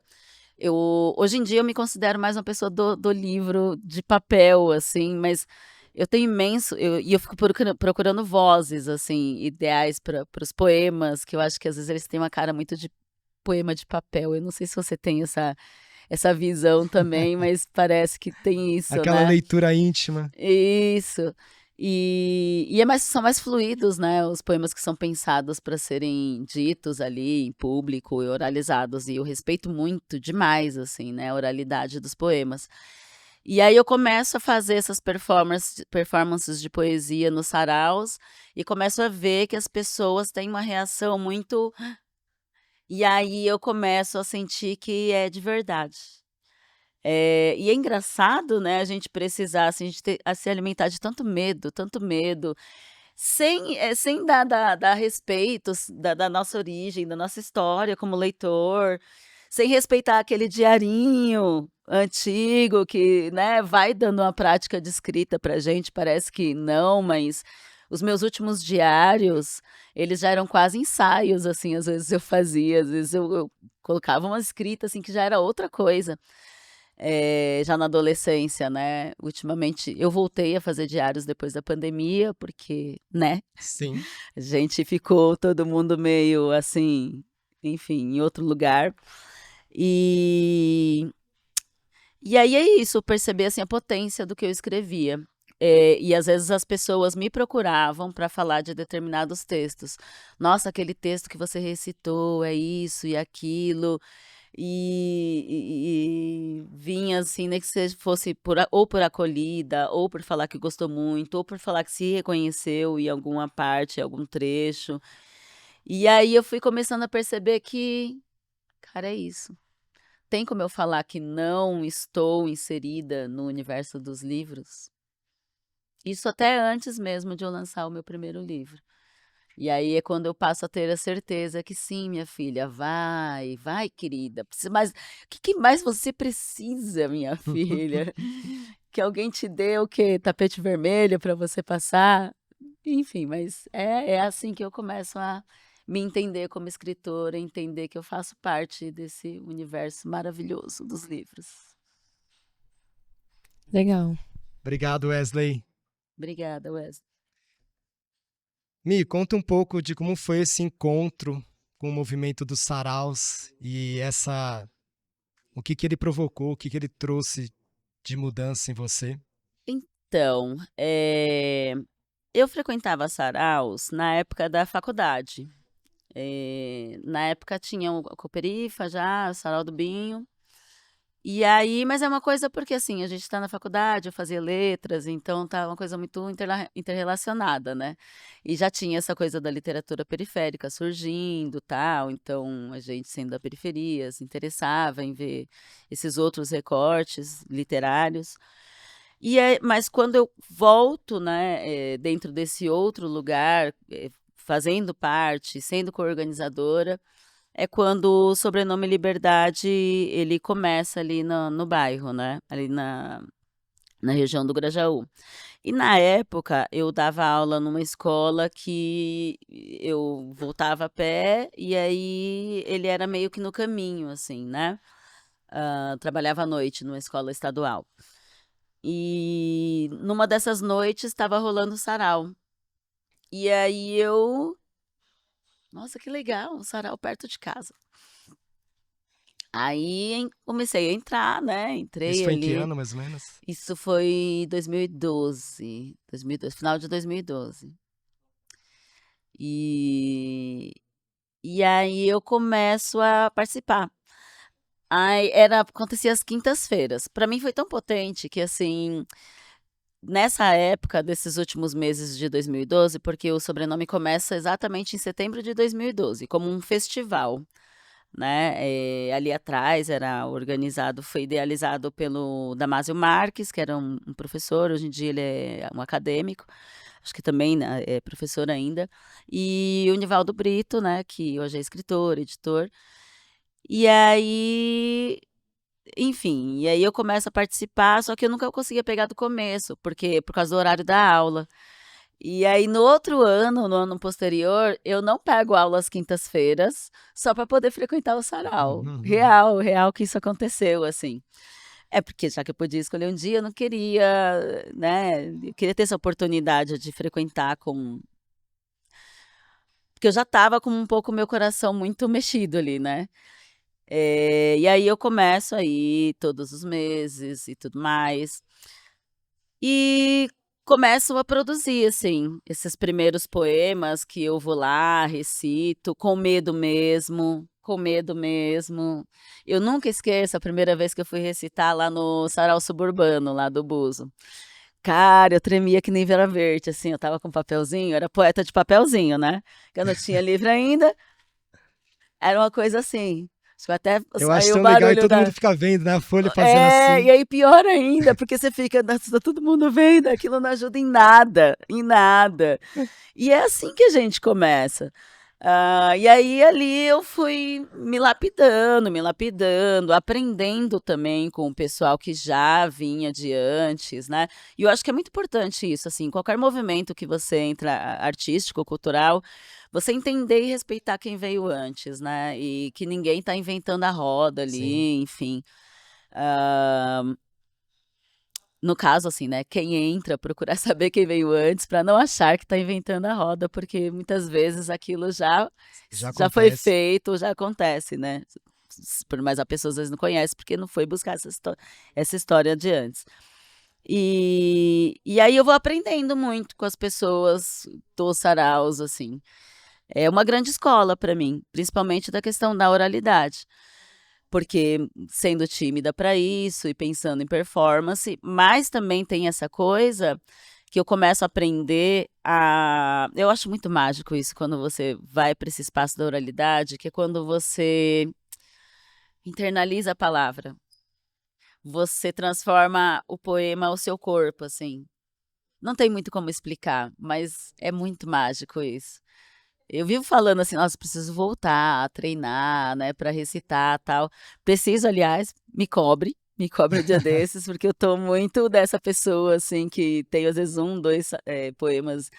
Hoje em dia eu me considero mais uma pessoa do livro de papel, assim, mas eu tenho e eu fico procurando vozes, assim, ideais para os poemas, que eu acho que às vezes eles têm uma cara muito de poema de papel. Eu não sei se você tem essa visão também, mas parece que tem isso, Aquela né? leitura íntima. Isso. São mais fluidos, né? Os poemas que são pensados para serem ditos ali em público e oralizados. E eu respeito muito demais, assim, né? A oralidade dos poemas. E aí eu começo a fazer essas performances de poesia nos saraus e começo a ver que as pessoas têm uma reação muito. E aí eu começo a sentir que é de verdade. E é engraçado, né, a gente precisar, assim, a se alimentar de tanto medo, sem dar respeito da nossa origem, da nossa história como leitor, sem respeitar aquele diarinho antigo que, né, vai dando uma prática de escrita pra gente, parece que não, mas os meus últimos diários, eles já eram quase ensaios, assim, às vezes eu fazia, às vezes eu colocava uma escrita, assim, que já era outra coisa. Já na adolescência, né, ultimamente eu voltei a fazer diários depois da pandemia, porque, né, Sim. a gente ficou todo mundo meio assim, enfim, em outro lugar. E aí é isso, perceber assim a potência do que eu escrevia. E às vezes as pessoas me procuravam para falar de determinados textos. Nossa, aquele texto que você recitou é isso e aquilo. E vinha assim, né, que você fosse ou por acolhida, ou por falar que gostou muito, ou por falar que se reconheceu em alguma parte, algum trecho. E aí eu fui começando a perceber que, cara, é isso. Tem como eu falar que não estou inserida no universo dos livros? Isso até antes mesmo de eu lançar o meu primeiro livro. E aí é quando eu passo a ter a certeza que sim, minha filha, vai, vai, querida. Mas o que mais você precisa, minha filha? Que alguém te dê o quê? Tapete vermelho para você passar? Enfim, mas é assim que eu começo a me entender como escritora, entender que eu faço parte desse universo maravilhoso dos livros. Legal. Obrigado, Wesley. Obrigada, Wesley. Mi, conta um pouco de como foi esse encontro com o movimento dos saraus e o que ele provocou, o que ele trouxe de mudança em você. Então, eu frequentava saraus na época da faculdade. Na época tinha a Cooperifa já, o Sarau do Binho. E aí, mas é uma coisa porque assim, a gente está na faculdade, eu fazia letras, então tá uma coisa muito interrelacionada, né? E já tinha essa coisa da literatura periférica surgindo, tal, então a gente sendo da periferia se interessava em ver esses outros recortes literários. Mas quando eu volto, né, dentro desse outro lugar, fazendo parte, sendo coorganizadora, é quando o sobrenome Liberdade, ele começa ali no bairro, né, ali na região do Grajaú. E na época eu dava aula numa escola que eu voltava a pé e aí ele era meio que no caminho, assim, né? Trabalhava à noite numa escola estadual. E numa dessas noites estava rolando sarau. E aí nossa, que legal, um sarau perto de casa. Aí comecei a entrar, né? Isso Entrei foi em que ali. ano, mais ou menos? Isso foi 2012, final de 2012. E, e aí eu começo a participar. Aí acontecia às quintas-feiras. Para mim foi tão potente que assim, nessa época desses últimos meses de 2012, porque o sobrenome começa exatamente em setembro de 2012, como um festival, né? Ali atrás era organizado, foi idealizado pelo Damásio Marques, que era um professor, hoje em dia ele é um acadêmico, acho que também, né, é professor ainda, e o Nivaldo Brito, né, que hoje é escritor, editor. E aí, enfim, e aí eu começo a participar, só que eu nunca conseguia pegar do começo, porque por causa do horário da aula. E aí no outro ano, no ano posterior, eu não pego aula às quintas-feiras, só para poder frequentar o sarau. Real, real que isso aconteceu, assim. É porque já que eu podia escolher um dia, eu não queria, né? Eu queria ter essa oportunidade de frequentar com. Porque eu já estava com um pouco meu coração muito mexido ali, né? E aí eu começo aí todos os meses e tudo mais. E começo a produzir, assim, esses primeiros poemas que eu vou lá, recito, com medo mesmo, com medo mesmo. Eu nunca esqueço a primeira vez que eu fui recitar lá no Sarau Suburbano, lá do Buzo. Cara, eu tremia que nem Vera Verde, assim, eu tava com papelzinho, eu era poeta de papelzinho, né? Que eu não tinha livro ainda, era uma coisa assim. Acho que até Eu acho saiu o tão legal e barulho todo da. mundo fica vendo, né? A folha fazendo assim. E aí pior ainda, porque você fica, "Nossa, tá todo mundo vendo, aquilo não ajuda em nada, em nada." E é assim que a gente começa. E aí ali eu fui me lapidando, aprendendo também com o pessoal que já vinha de antes, né? E eu acho que é muito importante isso, assim, qualquer movimento que você entra, artístico, cultural, você entender e respeitar quem veio antes, né? E que ninguém está inventando a roda Sim. ali, enfim. Ah, no caso, assim, né? Quem entra, procurar saber quem veio antes, para não achar que está inventando a roda, porque muitas vezes aquilo já foi acontece. feito, já acontece, né? Mas a pessoa às vezes não conhece porque não foi buscar essa história de antes. E aí eu vou aprendendo muito com as pessoas dos saraus, assim. É uma grande escola para mim, principalmente da questão da oralidade. Porque sendo tímida para isso e pensando em performance, mas também tem essa coisa que eu começo a aprender a. Eu acho muito mágico isso quando você vai para esse espaço da oralidade, que é quando você internaliza a palavra. Você transforma o poema ao seu corpo, assim. Não tem muito como explicar, mas é muito mágico isso. Eu vivo falando assim, nossa, preciso voltar a treinar, né, para recitar, tal. Preciso, aliás, me cobre um dia desses, porque eu tô muito dessa pessoa, assim, que tem às vezes um, dois poemas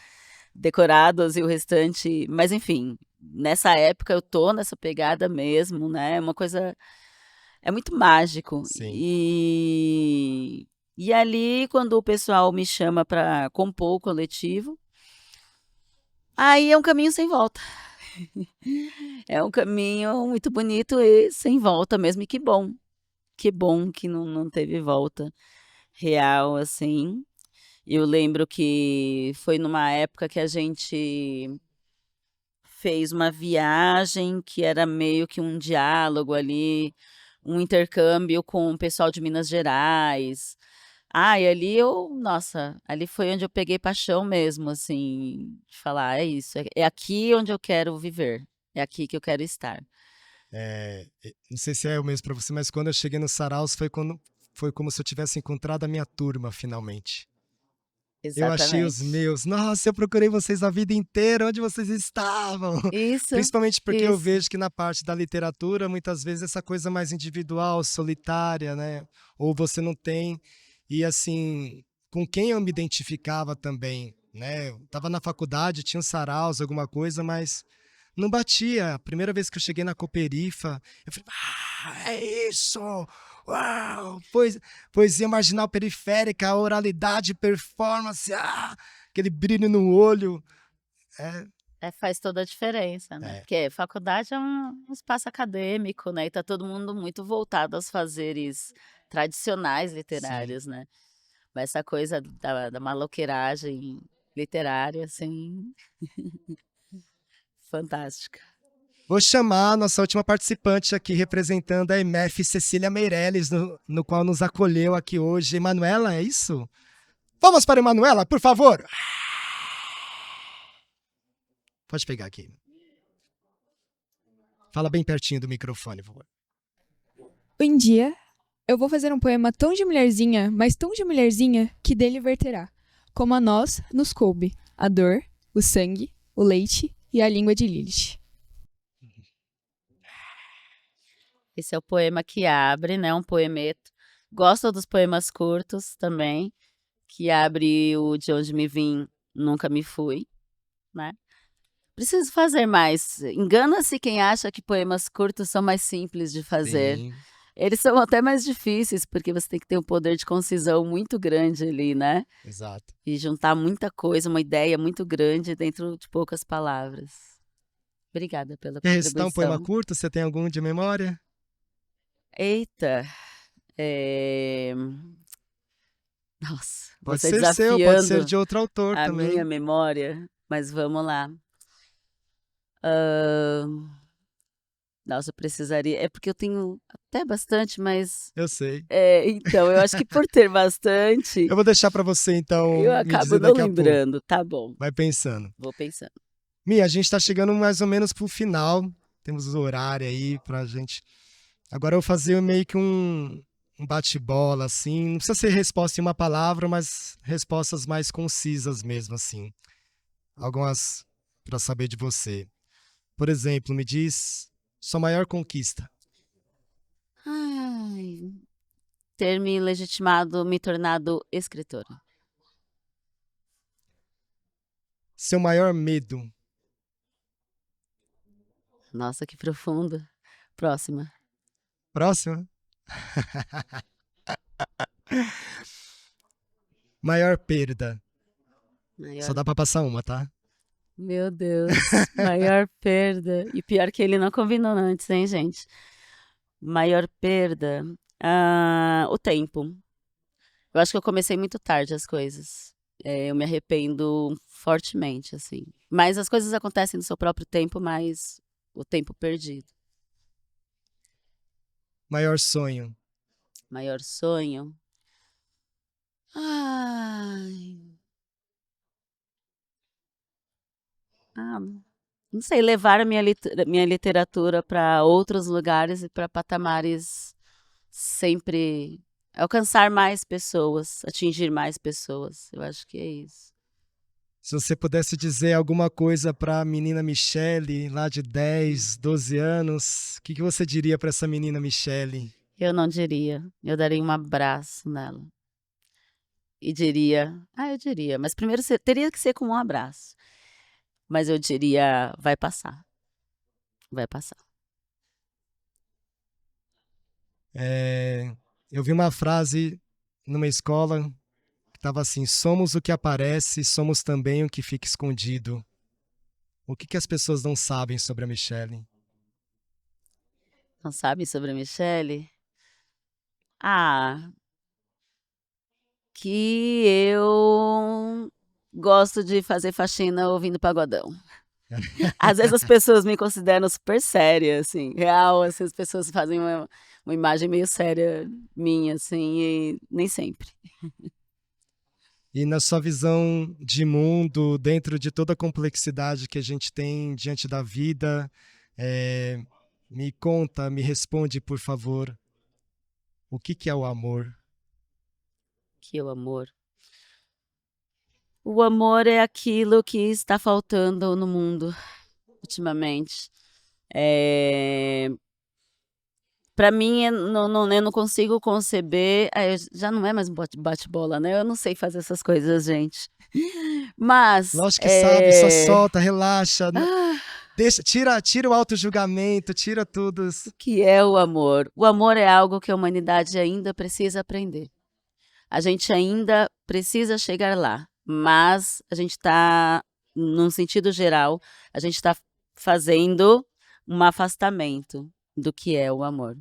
decorados e o restante. Mas enfim, nessa época eu tô nessa pegada mesmo, né? É uma coisa. É muito mágico. Sim. E ali, quando o pessoal me chama para compor o coletivo, aí é um caminho sem volta. É um caminho muito bonito e sem volta mesmo, e que bom. Que bom que não teve volta real, assim. Eu lembro que foi numa época que a gente fez uma viagem que era meio que um diálogo ali, um intercâmbio com o pessoal de Minas Gerais. Ah, e ali nossa, ali foi onde eu peguei paixão mesmo, assim, de falar, é isso, é aqui onde eu quero viver, é aqui que eu quero estar. Não sei se é o mesmo para você, mas quando eu cheguei no Saraus foi como se eu tivesse encontrado a minha turma, finalmente. Eu achei os Exatamente. meus. Nossa, eu procurei vocês a vida inteira, onde vocês estavam? Isso, Principalmente porque eu isso. vejo que na parte da literatura, muitas vezes essa coisa mais individual, solitária, né? Ou você não tem. E assim, com quem eu me identificava também, né? Eu tava na faculdade, tinha um saraus, alguma coisa, mas não batia. A primeira vez que eu cheguei na Cooperifa, eu falei, é isso! Uau! Poesia marginal periférica, oralidade, performance, aquele brilho no olho. É, Faz toda a diferença, né? é, Porque faculdade é um espaço acadêmico, né? E tá todo mundo muito voltado aos fazeres tradicionais sim. literários, né? Mas essa coisa da maloqueiragem literária, assim, fantástica. Vou chamar a nossa última participante aqui, representando a MF Cecília Meirelles, no qual nos acolheu aqui hoje. Emanuela, é isso? Vamos para a Emanuela, por favor! Pode pegar aqui. Fala bem pertinho do microfone, por favor. Um dia, eu vou fazer um poema tão de mulherzinha, mas tão de mulherzinha, que dele verterá. Como a nós nos coube a dor, o sangue, o leite e a língua de Lilith. Esse é o poema que abre, né? Um poemeto. Gosto dos poemas curtos também, que abre o De Onde Me Vim, Nunca Me Fui, né? Preciso fazer mais. Engana-se quem acha que poemas curtos são mais simples de fazer. Sim, Eles são até mais difíceis, porque você tem que ter um poder de concisão muito grande ali, né? exato. E juntar muita coisa, uma ideia muito grande dentro de poucas palavras. Obrigada pela Quer recitar um poema contribuição. curto? Você tem algum de memória? Eita, é... Nossa, Pode você ser seu, pode ser desafiando de outro autor a minha também. memória, mas vamos lá. Nossa, eu precisaria. É porque eu tenho até bastante, mas. Eu sei. Então, eu acho que por ter bastante, Eu vou deixar para você, então, eu me acabo dizer não daqui a pouco. lembrando. Tá bom, Vai pensando. vou pensando. Mia, a gente está chegando mais ou menos pro final. Temos o horário aí pra gente. Agora eu vou fazer meio que um bate-bola, assim. Não precisa ser resposta em uma palavra, mas respostas mais concisas mesmo, assim. Algumas para saber de você. Por exemplo, me diz sua maior conquista. Ai, ter me legitimado, me tornado escritora. Seu maior medo. Nossa, que profundo. Próxima. Próxima. Maior perda. Só Maior... dá para passar uma, tá? Meu Deus, maior perda. E pior que ele não combinou antes, hein, gente? Maior perda. O tempo. Eu acho que eu comecei muito tarde as coisas. Eu me arrependo fortemente, assim. Mas as coisas acontecem no seu próprio tempo, mas o tempo perdido. Maior sonho. Maior sonho. Ai. Ah, não sei, levar a minha literatura para outros lugares e para patamares sempre. Alcançar mais pessoas, atingir mais pessoas. Eu acho que é isso. Se você pudesse dizer alguma coisa para a menina Michele, lá de 10, 12 anos, o que você diria para essa menina Michele? Eu não diria. Eu daria um abraço nela. E diria. Eu diria. Mas primeiro teria que ser com um abraço. Mas eu diria: vai passar. Vai passar. Eu vi uma frase numa escola que estava assim: somos o que aparece, somos também o que fica escondido. O que as pessoas não sabem sobre a Michele? Não sabe sobre a Michele? Ah, que eu gosto de fazer faxina ouvindo pagodão. Às vezes as pessoas me consideram super séria, assim, real, assim, as pessoas fazem uma imagem meio séria minha, assim, e nem sempre. E na sua visão de mundo, dentro de toda a complexidade que a gente tem diante da vida, me conta, me responde, por favor, o que é o amor? Que é o amor. O amor é aquilo que está faltando no mundo ultimamente. Para mim, eu não consigo conceber. Já não é mais um bate-bola, né? Eu não sei fazer essas coisas, gente. Mas. Lógico que sabe, só solta, relaxa, deixa, tira o auto-julgamento, tira tudo. O que é o amor? O amor é algo que a humanidade ainda precisa aprender. A gente ainda precisa chegar lá, mas a gente está, num sentido geral, a gente está fazendo um afastamento do que é o amor.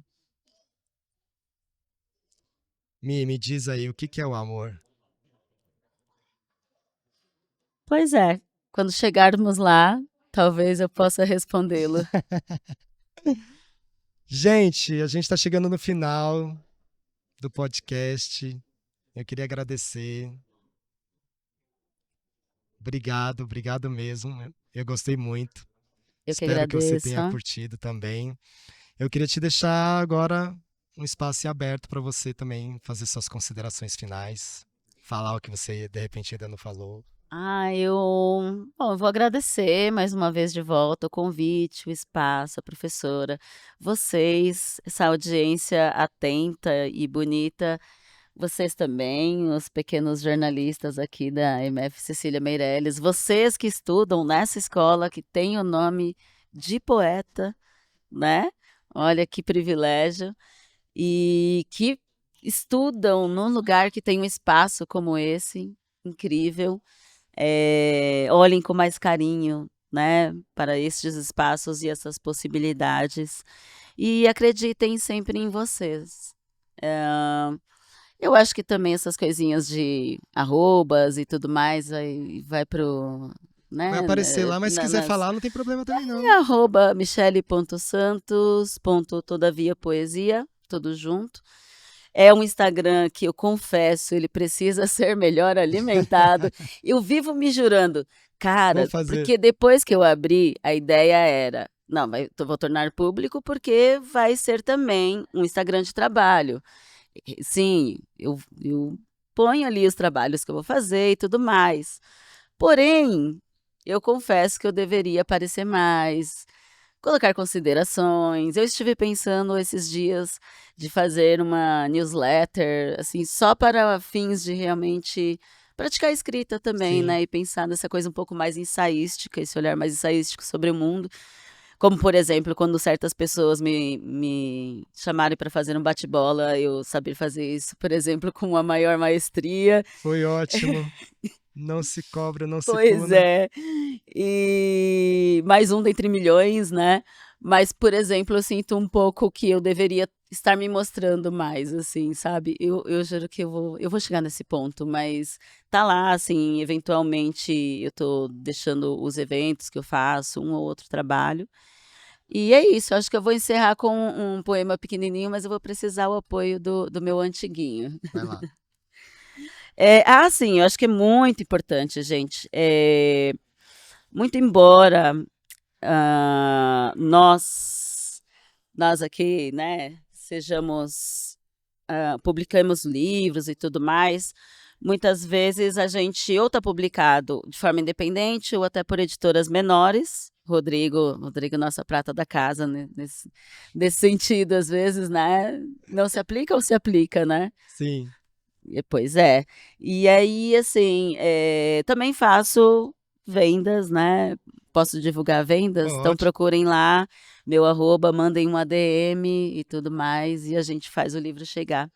Me diz aí, o que é o amor? Pois é, quando chegarmos lá, talvez eu possa respondê-lo. Gente, a gente está chegando no final do podcast. Eu queria agradecer. Obrigado mesmo. Eu gostei muito. Eu que Espero que você agradeço. tenha curtido também. Eu queria te deixar agora um espaço aberto para você também fazer suas considerações finais, falar o que você de repente ainda não falou. Eu vou agradecer mais uma vez de volta o convite, o espaço, a professora, vocês, essa audiência atenta e bonita, vocês também, os pequenos jornalistas aqui da MF Cecília Meirelles, vocês que estudam nessa escola que tem o nome de poeta, né? Olha que privilégio. E que estudam num lugar que tem um espaço como esse, incrível. Olhem com mais carinho, né, para estes espaços e essas possibilidades e acreditem sempre em vocês. Eu acho que também essas coisinhas de arrobas e tudo mais vai pro, né, Vai aparecer lá, mas se quiser falar, não tem problema também não. @michele.santos.todaviapoesia, tudo junto. É um Instagram que eu confesso, ele precisa ser melhor alimentado. Eu vivo me jurando, cara, Vou fazer. porque depois que eu abri, a ideia era, não, vou tornar público porque vai ser também um Instagram de trabalho. Sim, eu ponho ali os trabalhos que eu vou fazer e tudo mais. Porém, eu confesso que eu deveria aparecer mais, colocar considerações. Eu estive pensando esses dias de fazer uma newsletter, assim, só para fins de realmente praticar a escrita também, Sim. né? E pensar nessa coisa um pouco mais ensaística, esse olhar mais ensaístico sobre o mundo. Como, por exemplo, quando certas pessoas me chamarem para fazer um bate-bola, eu saber fazer isso, por exemplo, com a maior maestria. Foi ótimo. Não se cobra, não se Pois puna. é. E mais um dentre milhões, né? Mas, por exemplo, eu sinto um pouco que eu deveria estar me mostrando mais, assim, sabe? Eu juro que eu vou chegar nesse ponto, mas tá lá, assim, eventualmente eu tô deixando os eventos que eu faço, um ou outro trabalho. E é isso, acho que eu vou encerrar com um poema pequenininho, mas eu vou precisar o apoio do meu antiguinho. Vai lá. Sim, eu acho que é muito importante, gente. Muito embora nós aqui, né, publicamos livros e tudo mais, muitas vezes a gente ou está publicado de forma independente ou até por editoras menores. Rodrigo, nossa prata da casa, né, nesse sentido, às vezes, né? Não se aplica ou se aplica, né? Sim. Pois é. E aí, assim, também faço vendas, né? Posso divulgar vendas? Então Pode. procurem lá meu @, mandem um ADM e tudo mais, e a gente faz o livro chegar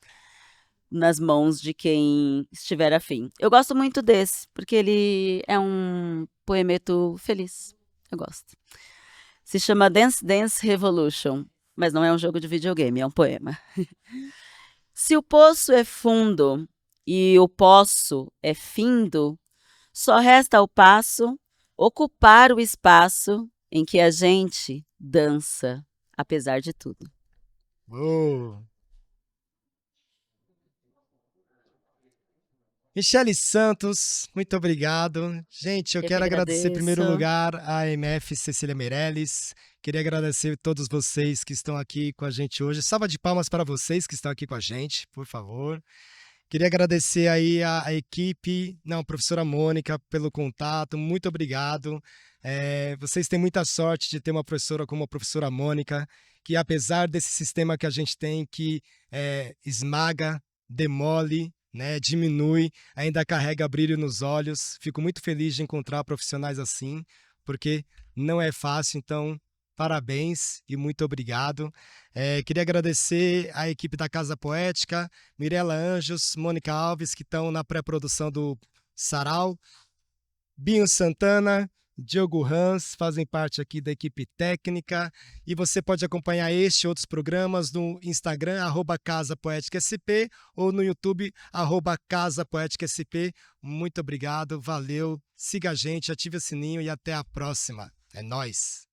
nas mãos de quem estiver afim. Eu gosto muito desse, porque ele é um poemeto feliz. Eu gosto. Se chama Dance Dance Revolution, mas não é um jogo de videogame, é um poema. Se o poço é fundo e o poço é findo, só resta ao passo ocupar o espaço em que a gente dança, apesar de tudo. Boa. Michele Santos, muito obrigado. Gente, eu Eu que quero agradecer em primeiro agradeço. lugar a MF Cecília Meirelles. Queria agradecer a todos vocês que estão aqui com a gente hoje. Salva de palmas para vocês que estão aqui com a gente, por favor. Queria agradecer aí a equipe, professora Mônica, pelo contato. Muito obrigado. Vocês têm muita sorte de ter uma professora como a professora Mônica, que apesar desse sistema que a gente tem, que esmaga, demole, né, diminui, ainda carrega brilho nos olhos. Fico muito feliz de encontrar profissionais assim, porque não é fácil, então parabéns e muito obrigado. Queria agradecer a equipe da Casa Poética, Mirela Anjos, Mônica Alves, que estão na pré-produção do Sarau, Binho Santana, Diogo Hans, fazem parte aqui da equipe técnica, e você pode acompanhar este e outros programas no Instagram, @Casa Poética SP, ou no YouTube, @Casa Poética SP. Muito obrigado, valeu, siga a gente, ative o sininho e até a próxima. É nóis!